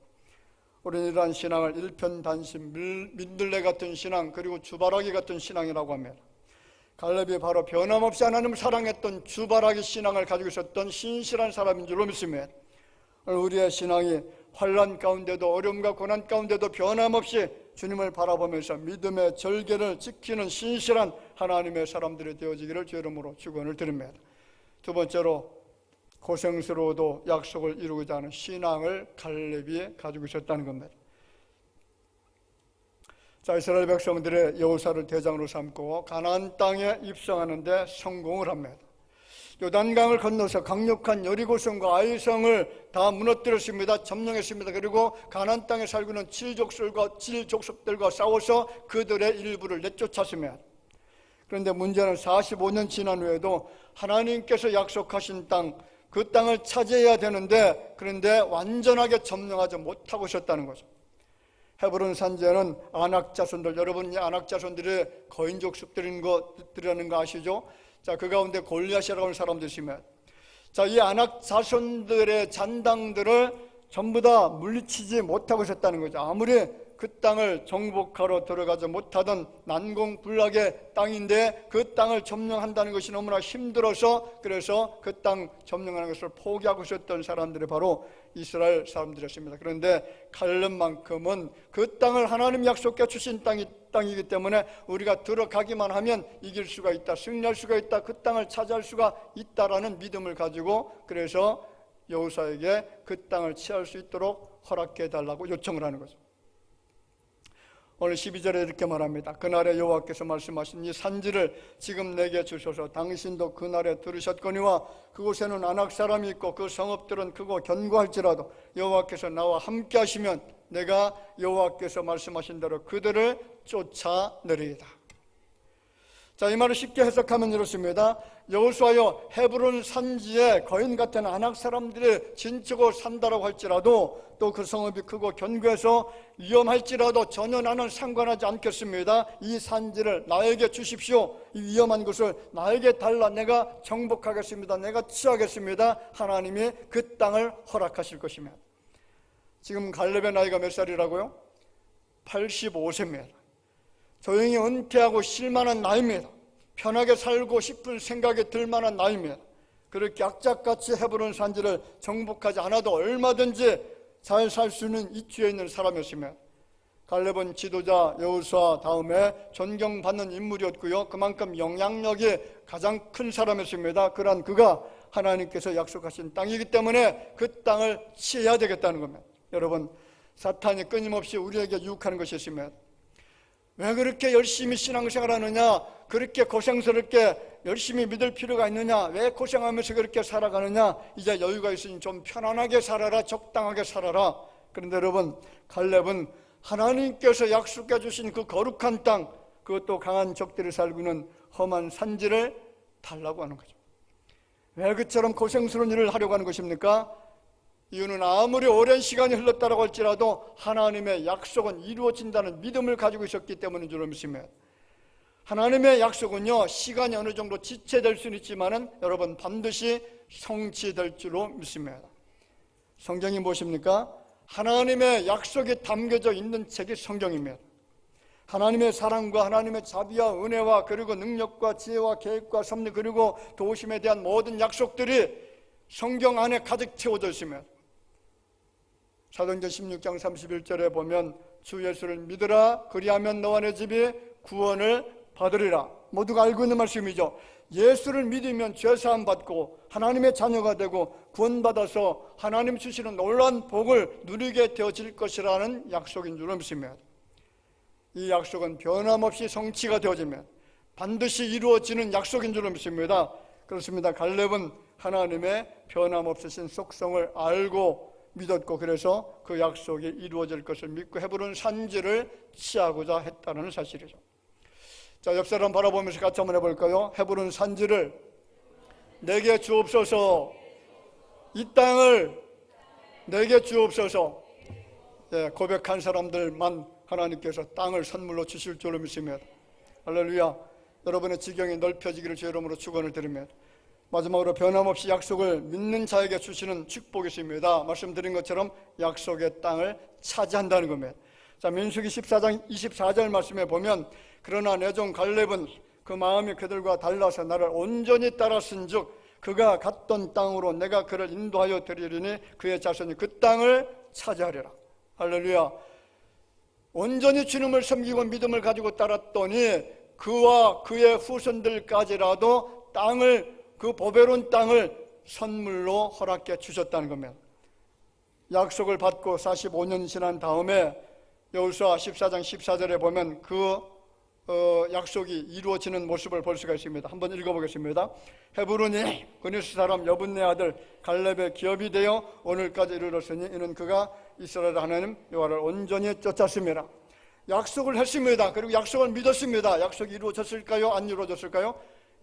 우리는 이러한 신앙을 일편단심, 민들레 같은 신앙, 그리고 주바라기 같은 신앙이라고 합니다. 갈렙이 바로 변함없이 하나님을 사랑했던 주바라기 신앙을 가지고 있었던 신실한 사람인 줄로 믿습니다. 우리의 신앙이 환난 가운데도, 어려움과 고난 가운데도 변함없이 주님을 바라보면서 믿음의 절개를 지키는 신실한 하나님의 사람들이 되어지기를 주의 이름으로 축원을 드립니다. 두 번째로, 고생스러워도 약속을 이루고자 하는 신앙을 갈렙이 가지고 있었다는 겁니다. 자, 이스라엘 백성들의 여호사를 대장으로 삼고 가나안 땅에 입성하는데 성공을 합니다. 요단강을 건너서 강력한 여리고성과 아이성을 다 무너뜨렸습니다. 점령했습니다. 그리고 가나안 땅에 살고 있는 7족속들과 싸워서 그들의 일부를 내쫓았습니다. 그런데 문제는 45년 지난 후에도 하나님께서 약속하신 땅, 그 땅을 차지해야 되는데, 그런데 완전하게 점령하지 못하고 있었다는 거죠. 헤브론 산지에는 아낙 자손들, 여러분 이 아낙 자손들이 거인족속들이라는 거 아시죠? 자, 그 가운데 골리앗이라고 하는 사람도 있으면, 자, 이 아낙 자손들의 잔당들을 전부 다 물리치지 못하고 있었다는 거죠. 아무리 그 땅을 정복하러 들어가지 못하던 난공불락의 땅인데 그 땅을 점령한다는 것이 너무나 힘들어서 그래서 그 땅 점령하는 것을 포기하고 있었던 사람들이 바로 이스라엘 사람들이었습니다. 그런데 갈렙만큼은 그 땅을 하나님 약속해 주신 땅이기 때문에 우리가 들어가기만 하면 이길 수가 있다, 승리할 수가 있다, 그 땅을 차지할 수가 있다라는 믿음을 가지고 그래서 여호수아에게 그 땅을 취할 수 있도록 허락해 달라고 요청을 하는 거죠. 오늘 12절에 이렇게 말합니다. 그날에 여호와께서 말씀하신 이 산지를 지금 내게 주소서. 당신도 그날에 들으셨거니와 그곳에는 아낙 사람이 있고 그 성읍들은 크고 견고할지라도 여호와께서 나와 함께 하시면 내가 여호와께서 말씀하신 대로 그들을 쫓아내리이다. 자, 이 말을 쉽게 해석하면 이렇습니다. 여호수아여, 헤브론 산지에 거인 같은 아낙 사람들이 진치고 산다라고 할지라도 또 그 성읍이 크고 견고해서 위험할지라도 전혀 나는 상관하지 않겠습니다. 이 산지를 나에게 주십시오. 이 위험한 곳을 나에게 달라. 내가 정복하겠습니다. 내가 취하겠습니다. 하나님이 그 땅을 허락하실 것이며. 지금 갈렙의 나이가 몇 살이라고요? 85세입니다. 조용히 은퇴하고 쉴만한 나이입니다. 편하게 살고 싶은 생각이 들만한 나이입니다. 그렇게 악착같이 헤브론 산지를 정복하지 않아도 얼마든지 잘 살 수 있는 이치에 있는 사람이었으며 갈렙은 지도자 여호수아 다음에 존경받는 인물이었고요. 그만큼 영향력이 가장 큰 사람이었습니다. 그러한 그가 하나님께서 약속하신 땅이기 때문에 그 땅을 취해야 되겠다는 겁니다. 여러분, 사탄이 끊임없이 우리에게 유혹하는 것이 있습니다. 왜 그렇게 열심히 신앙생활하느냐? 그렇게 고생스럽게 열심히 믿을 필요가 있느냐? 왜 고생하면서 그렇게 살아가느냐? 이제 여유가 있으니 좀 편안하게 살아라, 적당하게 살아라. 그런데 여러분, 갈렙은 하나님께서 약속해 주신 그 거룩한 땅, 그것도 강한 적들이 살고 있는 험한 산지를 달라고 하는 거죠. 왜 그처럼 고생스러운 일을 하려고 하는 것입니까? 이유는 아무리 오랜 시간이 흘렀다고 할지라도 하나님의 약속은 이루어진다는 믿음을 가지고 있었기 때문인 줄 믿습니다. 하나님의 약속은요, 시간이 어느 정도 지체될 수는 있지만은 여러분 반드시 성취될 줄로 믿습니다. 성경이 무엇입니까? 하나님의 약속이 담겨져 있는 책이 성경입니다. 하나님의 사랑과 하나님의 자비와 은혜와 그리고 능력과 지혜와 계획과 섭리 그리고 도우심에 대한 모든 약속들이 성경 안에 가득 채워져 있습니다. 사도행전 16장 31절에 보면 주 예수를 믿으라 그리하면 너와 내 집이 구원을 받으리라. 모두가 알고 있는 말씀이죠. 예수를 믿으면 죄사함 받고 하나님의 자녀가 되고 구원받아서 하나님 주시는 놀라운 복을 누리게 되어질 것이라는 약속인 줄 믿습니다. 이 약속은 변함없이 성취가 되어지면 반드시 이루어지는 약속인 줄 믿습니다. 그렇습니다. 갈렙은 하나님의 변함없으신 속성을 알고 믿었고 그래서 그 약속이 이루어질 것을 믿고 헤브론 산지를 취하고자 했다는 사실이죠. 자, 옆 사람 바라보면서 같이 한번 해볼까요? 헤브론 산지를 내게 주옵소서. 이 땅을 내게 주옵소서. 예, 고백한 사람들만 하나님께서 땅을 선물로 주실 줄로 믿습니다. 할렐루야. 여러분의 지경이 넓혀지기를 주의 이름으로 축원을 드립니다. 마지막으로 변함없이 약속을 믿는 자에게 주시는 축복이 있습니다. 말씀드린 것처럼 약속의 땅을 차지한다는 겁니다. 자, 민수기 14장 24절 말씀에 보면 그러나 내 종 갈렙은 그 마음이 그들과 달라서 나를 온전히 따랐은즉 그가 갔던 땅으로 내가 그를 인도하여 드리리니 그의 자손이 그 땅을 차지하리라. 할렐루야. 온전히 주님을 섬기고 믿음을 가지고 따랐더니 그와 그의 후손들까지라도 땅을, 그 보배로운 땅을 선물로 허락해 주셨다는 겁니다. 약속을 받고 45년 지난 다음에 여호수아 14장 14절에 보면 그 약속이 이루어지는 모습을 볼 수가 있습니다. 한번 읽어보겠습니다. 헤브론이 그니스 사람 여분네 아들 갈렙의 기업이 되어 오늘까지 이르렀으니 이는 그가 이스라엘 하나님 여호와를 온전히 쫓았습니다. 약속을 했습니다. 그리고 약속을 믿었습니다. 약속이 이루어졌을까요? 안 이루어졌을까요?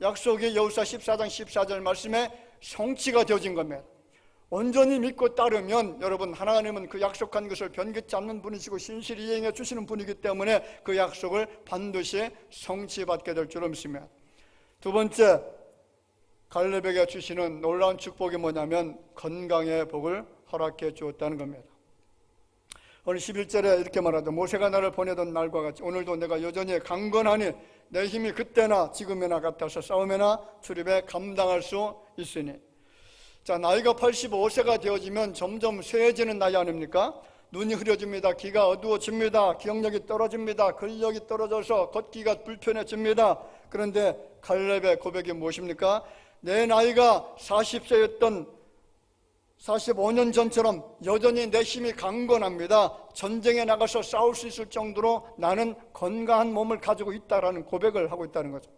약속이 여호수아 14장 14절 말씀에 성취가 되어진 겁니다. 온전히 믿고 따르면 여러분 하나님은 그 약속한 것을 변개치 않는 분이시고 신실히 이행해 주시는 분이기 때문에 그 약속을 반드시 성취받게 될 줄로 믿습니다. 두 번째, 갈렙에게 주시는 놀라운 축복이 뭐냐면 건강의 복을 허락해 주었다는 겁니다. 오늘 11절에 이렇게 말하죠. 모세가 나를 보내던 날과 같이 오늘도 내가 여전히 강건하니 내 힘이 그때나 지금이나 같아서 싸움에나 출입에 감당할 수 있으니. 자, 나이가 85세가 되어지면 점점 쇠해지는 나이 아닙니까? 눈이 흐려집니다. 귀가 어두워집니다. 기억력이 떨어집니다. 근력이 떨어져서 걷기가 불편해집니다. 그런데 갈렙의 고백이 무엇입니까? 내 나이가 40세였던 45년 전처럼 여전히 내 힘이 강건합니다. 전쟁에 나가서 싸울 수 있을 정도로 나는 건강한 몸을 가지고 있다라는 고백을 하고 있다는 거죠.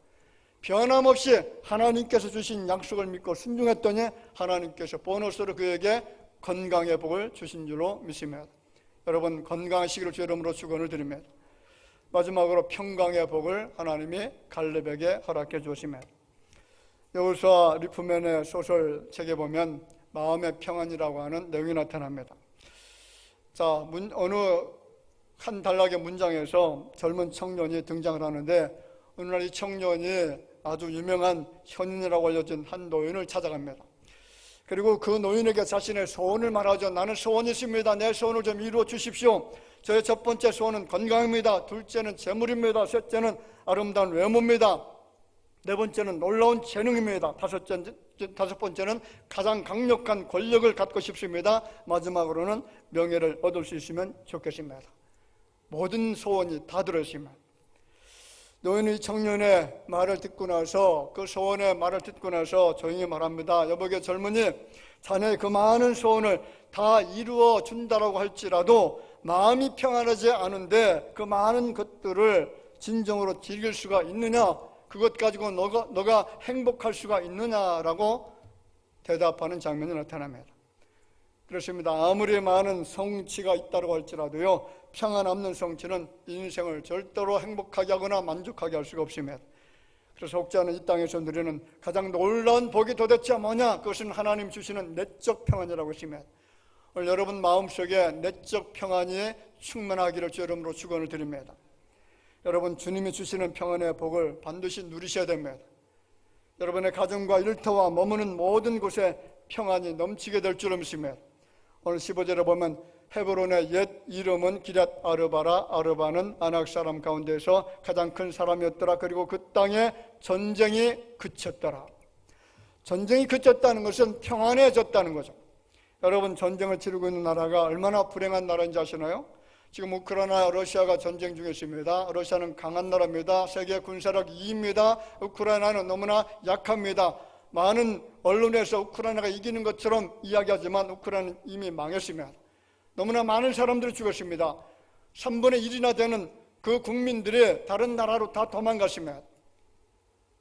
변함없이 하나님께서 주신 약속을 믿고 순종했더니 하나님께서 보너스로 그에게 건강의 복을 주신 줄로 믿습니다. 여러분, 건강하시기를 주 이름으로 축원을 드립니다. 마지막으로 평강의 복을 하나님이 갈렙에게 허락해 주십니다. 여호수아 리프맨의 소설책에 보면 마음의 평안이라고 하는 내용이 나타납니다. 자, 어느 한 단락의 문장에서 젊은 청년이 등장을 하는데 어느 날 이 청년이 아주 유명한 현인이라고 알려진 한 노인을 찾아갑니다. 그리고 그 노인에게 자신의 소원을 말하죠. 나는 소원이 있습니다. 내 소원을 좀 이루어 주십시오. 저의 첫 번째 소원은 건강입니다. 둘째는 재물입니다. 셋째는 아름다운 외모입니다. 네 번째는 놀라운 재능입니다. 다섯 번째는 가장 강력한 권력을 갖고 싶습니다. 마지막으로는 명예를 얻을 수 있으면 좋겠습니다. 모든 소원이 다 들어있습니다. 노인이 청년의 말을 듣고 나서, 그 소원의 말을 듣고 나서 조용히 말합니다. 여보게 젊은이, 자네의 그 많은 소원을 다 이루어 준다라고 할지라도 마음이 평안하지 않은데 그 많은 것들을 진정으로 즐길 수가 있느냐? 그것 가지고 너가 행복할 수가 있느냐라고 대답하는 장면이 나타납니다. 그렇습니다. 아무리 많은 성취가 있다고 할지라도요, 평안 없는 성취는 인생을 절대로 행복하게 하거나 만족하게 할 수가 없습니다. 그래서 혹자는 이 땅에서 누리는 가장 놀라운 복이 도대체 뭐냐? 그것은 하나님 주시는 내적 평안이라고 했습니다. 오늘 여러분 마음속에 내적 평안이 충만하기를 주 이름으로 축원을 드립니다. 여러분, 주님이 주시는 평안의 복을 반드시 누리셔야 됩니다. 여러분의 가정과 일터와 머무는 모든 곳에 평안이 넘치게 될 줄로 믿습니다. 오늘 15절에 보면 헤브론의 옛 이름은 기럇 아르바라. 아르바는 아낙 사람 가운데서 가장 큰 사람이었더라. 그리고 그 땅에 전쟁이 그쳤더라. 전쟁이 그쳤다는 것은 평안해졌다는 거죠. 여러분, 전쟁을 치르고 있는 나라가 얼마나 불행한 나라인지 아시나요? 지금 우크라이나, 러시아가 전쟁 중에 있습니다. 러시아는 강한 나라입니다. 세계 군사력 2위입니다. 우크라이나는 너무나 약합니다. 많은 언론에서 우크라이나가 이기는 것처럼 이야기하지만 우크라이나는 이미 망했습니다. 너무나 많은 사람들이 죽었습니다. 3분의 1이나 되는 그 국민들이 다른 나라로 다 도망갔습니다.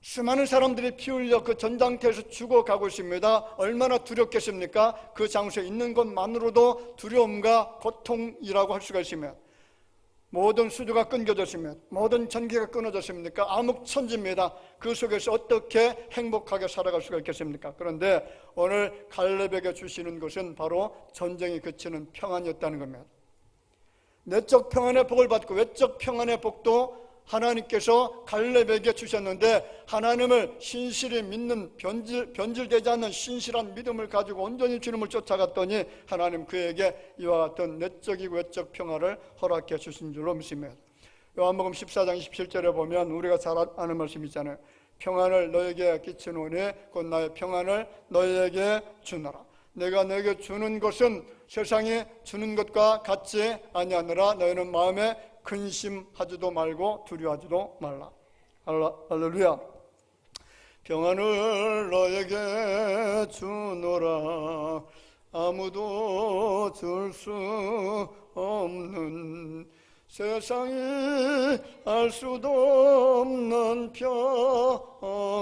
수많은 사람들이 피 흘려 그 전장터에서 죽어가고 있습니다. 얼마나 두렵겠습니까? 그 장소에 있는 것만으로도 두려움과 고통이라고 할 수가 있습니다. 모든 수도가 끊겨졌습니다. 모든 전기가 끊어졌습니까? 암흑천지입니다. 그 속에서 어떻게 행복하게 살아갈 수가 있겠습니까? 그런데 오늘 갈렙에게 주시는 것은 바로 전쟁이 그치는 평안이었다는 겁니다. 내적 평안의 복을 받고 외적 평안의 복도 하나님께서 갈렙에게 주셨는데, 하나님을 신실히 믿는 변질되지 않는 신실한 믿음을 가지고 온전히 주님을 쫓아갔더니 하나님 그에게 이와 같은 내적이고 외적 평안을 허락해 주신 줄로 믿습니다. 요한복음 14장 27절에 보면 우리가 잘 아는 말씀 있잖아요. 평안을 너에게 끼치노니 곧 나의 평안을 너에게 주노라. 내가 너에게 주는 것은 세상이 주는 것과 같지 아니하노라. 너희는 마음에 근심하지도 말고 두려워하지도 말라. 할렐루야. 평안을 너에게 주노라. 아무도 줄 수 없는, 세상이 알 수도 없는 평안,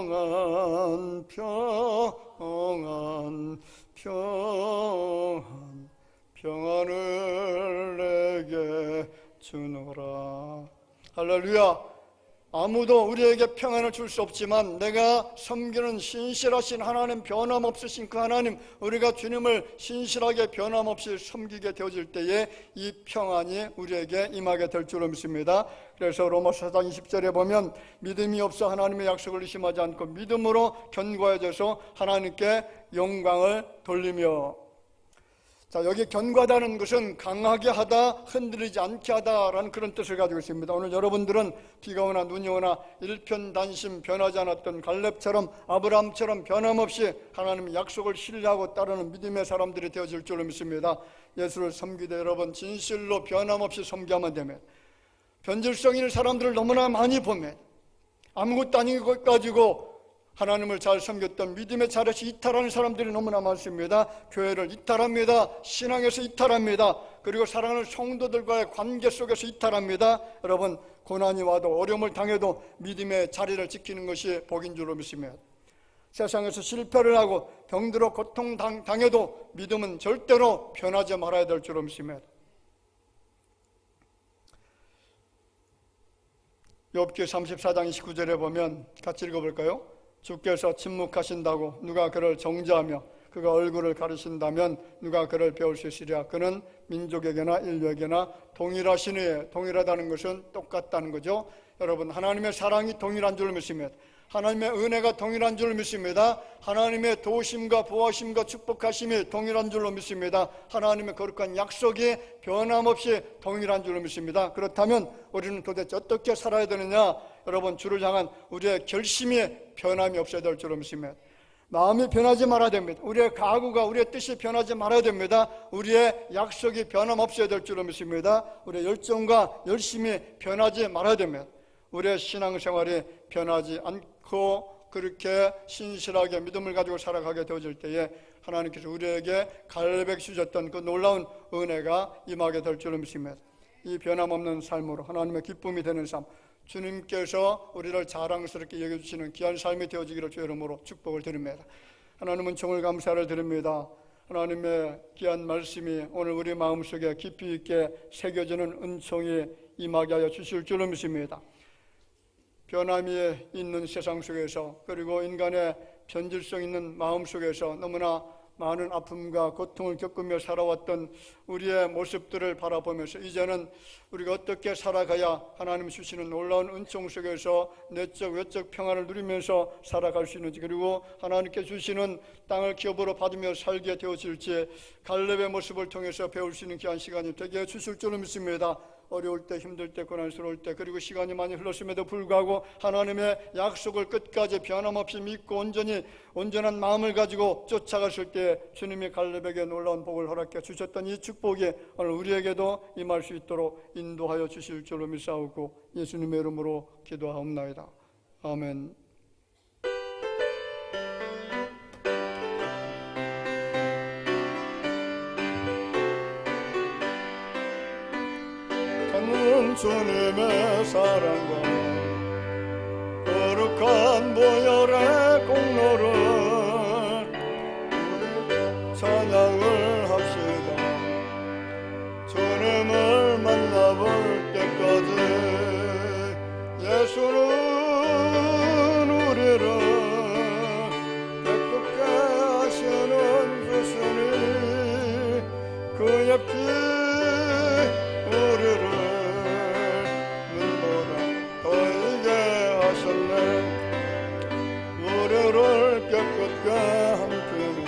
평안, 평안, 평안을 내게 주노라. 할렐루야. 아무도 우리에게 평안을 줄 수 없지만 내가 섬기는 신실하신 하나님, 변함없으신 그 하나님, 우리가 주님을 신실하게 변함없이 섬기게 되어질 때에 이 평안이 우리에게 임하게 될 줄로 믿습니다. 그래서 로마서 4장 20절에 보면 믿음이 없어 하나님의 약속을 의심하지 않고 믿음으로 견고해져서 하나님께 영광을 돌리며. 자, 여기 견고하다는 것은 강하게 하다, 흔들리지 않게 하다라는 그런 뜻을 가지고 있습니다. 오늘 여러분들은 비가 오나 눈이 오나 일편단심 변하지 않았던 갈렙처럼 아브라함처럼 변함없이 하나님의 약속을 신뢰하고 따르는 믿음의 사람들이 되어질 줄로 믿습니다. 예수를 섬기되 여러분 진실로 변함없이 섬겨야만 됩니다. 변질성 있는 사람들을 너무나 많이 보면 아무것도 아닌 것 가지고 하나님을 잘 섬겼던 믿음의 자리에서 이탈하는 사람들이 너무나 많습니다. 교회를 이탈합니다. 신앙에서 이탈합니다. 그리고 사랑하는 성도들과의 관계 속에서 이탈합니다. 여러분, 고난이 와도 어려움을 당해도 믿음의 자리를 지키는 것이 복인 줄로 믿습니다. 세상에서 실패를 하고 병들어 고통당해도 믿음은 절대로 변하지 말아야 될 줄로 믿습니다. 욥기 34장 29절에 보면 같이 읽어볼까요? 주께서 침묵하신다고 누가 그를 정죄하며 그가 얼굴을 가리신다면 누가 그를 배울 수 있으랴. 그는 민족에게나 인류에게나 동일하시니, 동일하다는 것은 똑같다는 거죠. 여러분, 하나님의 사랑이 동일한 줄 믿습니다. 하나님의 은혜가 동일한 줄 믿습니다. 하나님의 도우심과 보호하심과 축복하심이 동일한 줄로 믿습니다. 하나님의 거룩한 약속이 변함없이 동일한 줄로 믿습니다. 그렇다면 우리는 도대체 어떻게 살아야 되느냐? 여러분, 주를 향한 우리의 결심이 변함이 없어야 될 줄로 믿습니다. 마음이 변하지 말아야 됩니다. 우리의 각오가, 우리의 뜻이 변하지 말아야 됩니다. 우리의 약속이 변함없어야 될 줄로 믿습니다. 우리의 열정과 열심이 변하지 말아야 됩니다. 우리의 신앙생활이 변하지 않고 그렇게 신실하게 믿음을 가지고 살아가게 되어질 때에 하나님께서 우리에게 갈렙에게 주셨던 그 놀라운 은혜가 임하게 될 줄로 믿습니다. 이 변함없는 삶으로 하나님의 기쁨이 되는 삶, 주님께서 우리를 자랑스럽게 여겨주시는 귀한 삶이 되어지기를 주의 이름으로 축복을 드립니다. 하나님은 정을 감사를 드립니다. 하나님의 귀한 말씀이 오늘 우리 마음속에 깊이 있게 새겨지는 은총이 임하게 하여 주실 줄로 믿습니다. 변함이 있는 세상 속에서, 그리고 인간의 변질성 있는 마음 속에서 너무나 많은 아픔과 고통을 겪으며 살아왔던 우리의 모습들을 바라보면서 이제는 우리가 어떻게 살아가야 하나님 주시는 놀라운 은총 속에서 내적 외적 평안을 누리면서 살아갈 수 있는지, 그리고 하나님께 주시는 땅을 기업으로 받으며 살게 되어질지 갈렙의 모습을 통해서 배울 수 있는 귀한 시간이 되게 주실 줄로 믿습니다. 어려울 때, 힘들 때, 고난스러울 때, 그리고 시간이 많이 흘렀음에도 불구하고 하나님의 약속을 끝까지 변함없이 믿고 온전한 마음을 가지고 쫓아갔을 때 주님이 갈렙에게 놀라운 복을 허락해 주셨던 이 축복이 오늘 우리에게도 임할 수 있도록 인도하여 주실 줄로 믿사오고 예수님의 이름으로 기도하옵나이다. 아멘. 주님의 사랑과 거룩한 보혈의 공로를 찬양을 합시다. 주님을 만나볼 때까지 예수는 우리를 깨끗게 하시는 주시니 그의 피 우리를 깨끗게 함께는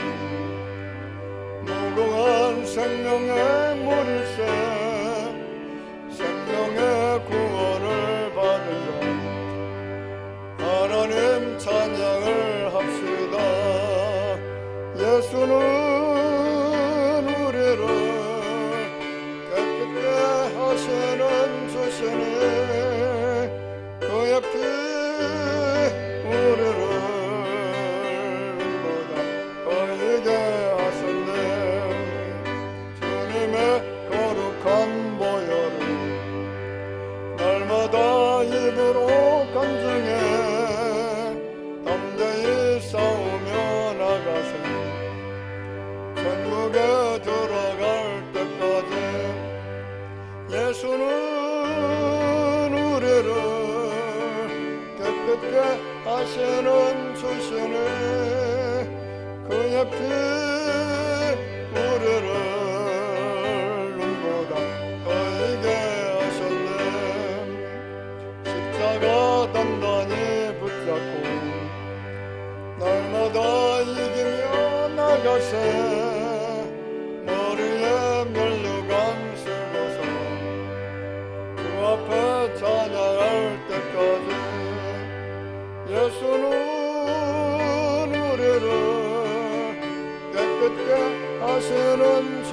무궁한 생명의 물일새 생명의 구원을 받은 자 하나님 찬양을 합시다. 예수는 우리를 깨끗게 하시는 주시니 그의 피 우리를 입으로 간증해 담대히 싸우며 나가세 천국에 들어갈 때까지 예수는 우리를 깨끗게 하시는 주시니 그의 피 우리를 눈보다 더이게 단단히 붙잡고 날마다 이기며 나가세 머리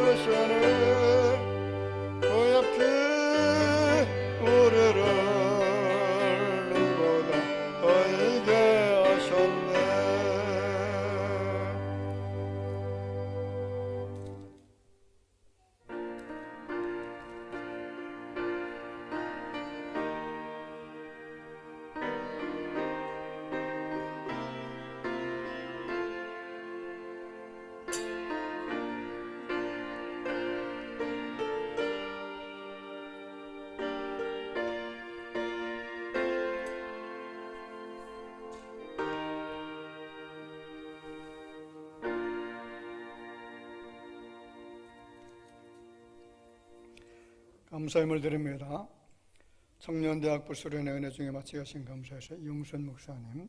부르시네 고약히 우리를 눈보다 보이게 하셨네. 감사함을 드립니다. 청년대학부 수련회 은혜 중에 마치 하신 감사해서 이용순 목사님,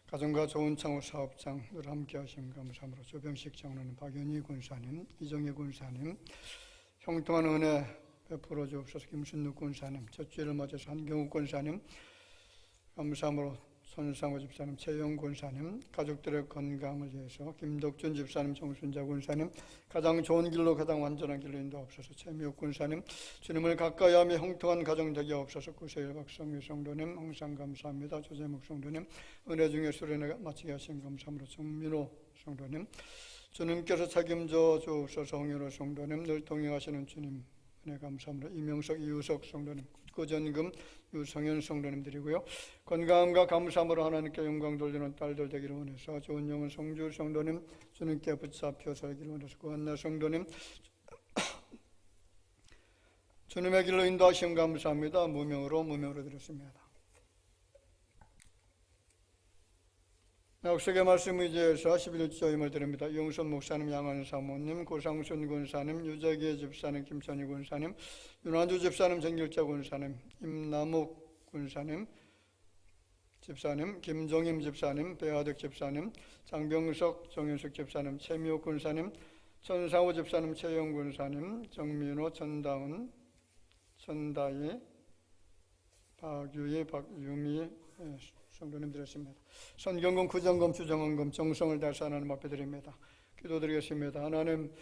가정과 좋은 창호 사업장 늘 함께 하신 감사함으로 조병식 장로님, 박연희 군사님, 이정희 군사님, 형통한 은혜 베풀어 주옵소서. 김순욱 군사님, 첫 주일을 맞아서 한경욱 군사님, 감사함으로 손상호 집사님, 최영 군사님, 가족들의 건강을 위해서 김덕준 집사님, 정순자 군사님, 가장 좋은 길로 가장 완전한 길로 인도하옵소서. 최미옥 군사님, 주님을 가까이 하며 형통한 가정 되게 하옵소서. 구세일 박성규 성도님, 항상 감사합니다. 조재목 성도님, 은혜 중에 수련회 마치게 하신 감사함으로 정민호 성도님, 주님께서 책임져 주옵소서. 홍현호 성도님, 늘 동행하시는 주님 은혜 감사함으로 이명석, 이우석 성도님, 고전금, 유성현 성도님 드리고요. 건강함과 감사함으로 하나님께 영광 돌리는 딸들 되기를 원해서 좋은 영혼 성주 성도님, 주님께 붙잡혀 살기를 원해서 고한나 성도님, 주님의 길로 인도하시면 감사합니다. 무명으로 드렸습니다. 약속의 말씀 의지해서 11조 임을 드립니다. 이용선 목사님, 양한 사모님, 고상순 군사님, 유재기 집사님, 김천희 군사님, 윤한주 집사님, 정길자 군사님, 임남욱 군사님, 집사님, 김종임 집사님, 배하득 집사님, 장병석, 정윤숙 집사님, 최미옥 군사님, 천상호 집사님, 최영 군사님, 정민호, 전다은, 전다희, 박유희, 박유미 성도님 드렸습니다. 선경금, 구정금, 주정원금, 정성을 다해서 하나님 앞에 드립니다. 기도드리겠습니다. 하나님,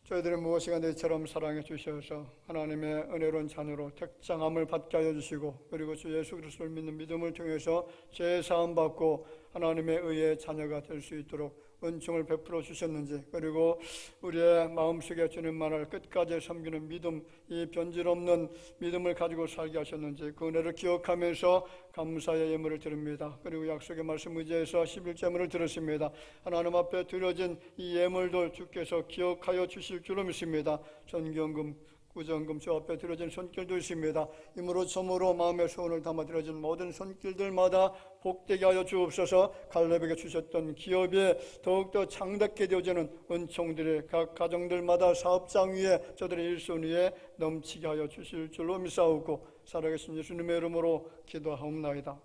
저희들이 무엇이가 너희처럼 사랑해 주셔서 하나님의 은혜로운 자녀로 택장함을 받게 하여 주시고, 그리고 주 예수 그리스도를 믿는 믿음을 통해서 죄 사함 받고 하나님의 의의 자녀가 될 수 있도록 은총을 베풀어 주셨는지, 그리고 우리의 마음속에 주님만을 끝까지 섬기는 믿음, 이 변질 없는 믿음을 가지고 살게 하셨는지 그 은혜를 기억하면서 감사의 예물을 드립니다. 그리고 약속의 말씀 의지해서 11제물을 드렸습니다. 하나님 앞에 드려진 이 예물들 주께서 기억하여 주실 줄로 믿습니다. 전경금, 구정금 주 앞에 드려진 손길도 있습니다. 이므로 점으로 마음의 소원을 담아 드려진 모든 손길들마다 복되게 하여 주옵소서. 갈렙에게 주셨던 기업이 더욱더 창답게 되어지는 은총들이 각 가정들마다 사업장 위에 저들의 일손 위에 넘치게 하여 주실 줄로 믿사오고 살아계신 예수님의 이름으로 기도하옵나이다.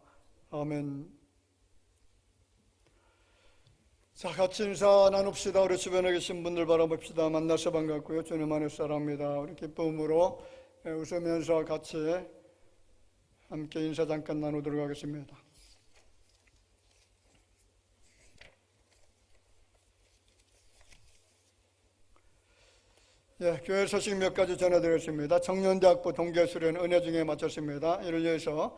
아멘. 자, 같이 인사 나눕시다. 우리 주변에 계신 분들 바라봅시다. 만나서 반갑고요. 주님 안에 사랑합니다. 우리 기쁨으로 웃으면서 같이 함께 인사 잠깐 나누도록 하겠습니다. 교회 소식 몇 가지 전해드렸습니다. 청년대학부 동계수련 은혜 중에 마쳤습니다. 이를 위해서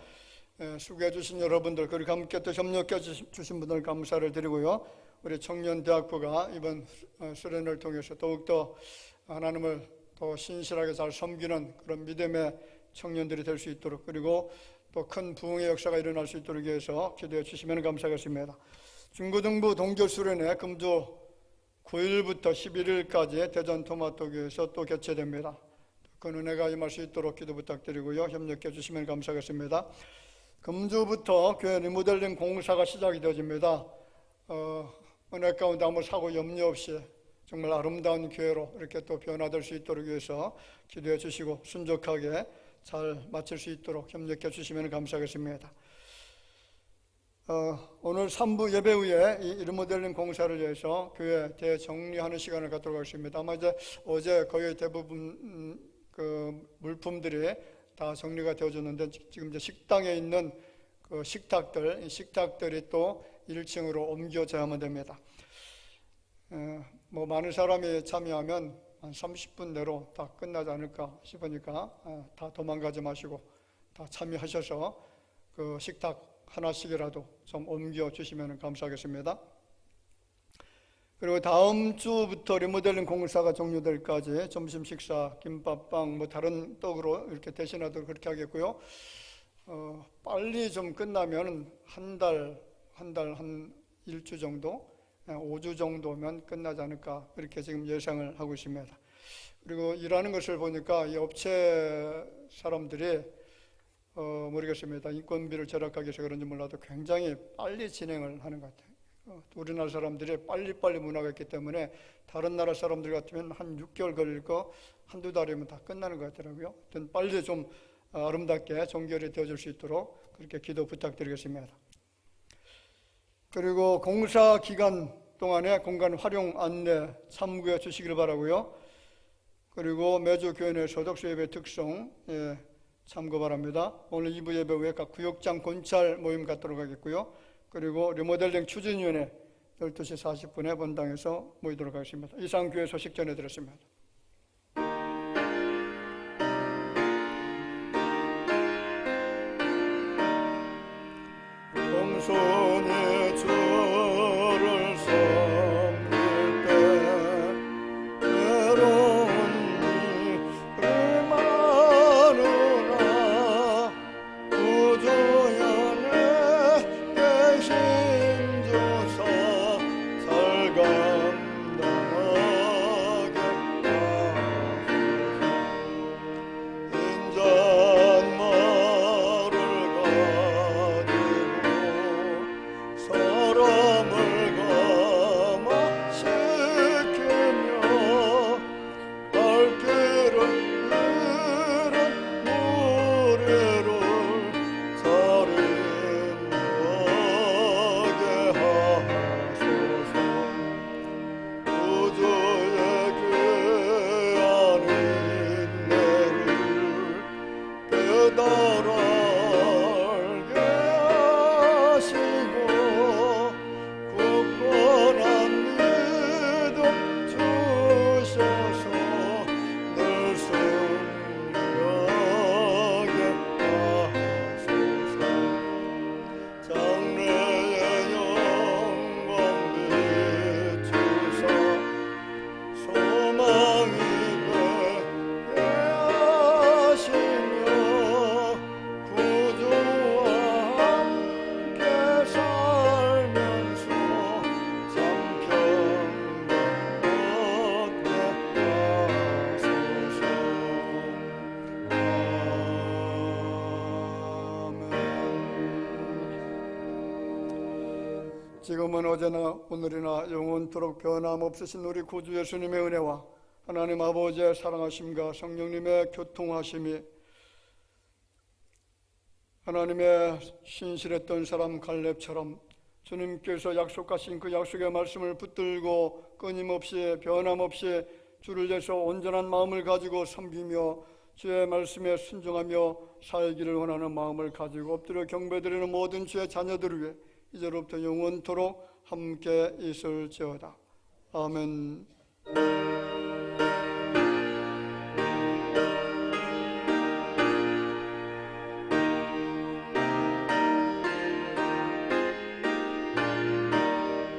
수고해 주신 여러분들, 그리고 함께 또 협력해 주신 분들 감사를 드리고요. 우리 청년대학부가 이번 수련을 통해서 더욱더 하나님을 더 신실하게 잘 섬기는 그런 믿음의 청년들이 될 수 있도록, 그리고 또 큰 부흥의 역사가 일어날 수 있도록 위해서 기도해 주시면 감사하겠습니다. 중고등부 동계수련회 금주 9일부터 11일까지 대전 토마토교에서 또 개최됩니다. 그 은혜가 임할 수 있도록 기도 부탁드리고요. 협력해 주시면 감사하겠습니다. 금주부터 교회 리모델링 공사가 시작이 되어집니다. 은혜 가운데 아무 사고 염려 없이 정말 아름다운 교회로 이렇게 또 변화될 수 있도록 위해서 기도해 주시고 순적하게 잘 마칠 수 있도록 협력해 주시면 감사하겠습니다. 오늘 3부 예배 후에 이 리모델링 공사를 위해서 교회 대정리하는 시간을 갖도록 하겠습니다. 아마 이제 어제 거의 대부분 그 물품들이 다 정리가 되어졌는데, 지금 이제 식당에 있는 그 식탁들, 이 식탁들이 또 1층으로 옮겨져야만 됩니다. 뭐 많은 사람이 참여하면 한 30분 내로 다 끝나지 않을까 싶으니까 다 도망가지 마시고 다 참여하셔서 그 식탁 하나씩이라도 좀 옮겨 주시면 감사하겠습니다. 그리고 다음 주부터 리모델링 공사가 종료될 때까지 점심 식사 김밥빵 뭐 다른 떡으로 이렇게 대신하도록 그렇게 하겠고요. 빨리 좀 끝나면 한 일주 정도, 5주 정도면 끝나지 않을까 그렇게 지금 예상을 하고 있습니다. 그리고 일하는 것을 보니까 이 업체 사람들이 모르겠습니다. 인건비를 절약하기 위해서 그런지 몰라도 굉장히 빨리 진행을 하는 것 같아요. 우리나라 사람들이 빨리빨리 문화가 있기 때문에 다른 나라 사람들 같으면 한 6개월 걸릴 거 한두 달이면 다 끝나는 것 같더라고요. 하여튼 빨리 좀 아름답게 종결이 되어질 수 있도록 그렇게 기도 부탁드리겠습니다. 그리고 공사 기간 동안에 공간 활용 안내 참고해 주시길 바라고요. 그리고 매주 교회 내 소독수 예배 특성 참고 바랍니다. 오늘 2부 예배 후에 각 구역장 권찰 모임 갖도록 하겠고요. 그리고 리모델링 추진위원회 12시 40분에 본당에서 모이도록 하겠습니다. 이상 교회 소식 전해드렸습니다. 동손의 주를 섬길 때 외로운 일을 마누라 구주연의 대신 주사 살감당하게 인잣말을 가지고 사람을 감화시키며 발길을 잃은 무리를 살인하게 하소서. 구주의 귀한 인내를 깨달아 알게 하시고 굳건한 믿음 주셔서 늘 승리하게 하소서. 장래의 영광 비추사 소망이 되게 하시며 구주와 함께 살면서 참 평강 얻게 하소서. 아멘. 지금은 어제나 오늘이나 영원토록 변함없으신 우리 구주 예수님의 은혜와 하나님 아버지의 사랑하심과 성령님의 교통하심이 하나님의 신실했던 사람 갈렙처럼 주님께서 약속하신 그 약속의 말씀을 붙들고 끊임없이 변함없이 주를 위해서 온전한 마음을 가지고 섬기며 주의 말씀에 순종하며 살기를 원하는 마음을 가지고 엎드려 경배드리는 모든 주의 자녀들 위해 이제로부터 영원토록 함께 있을지어다. 아멘.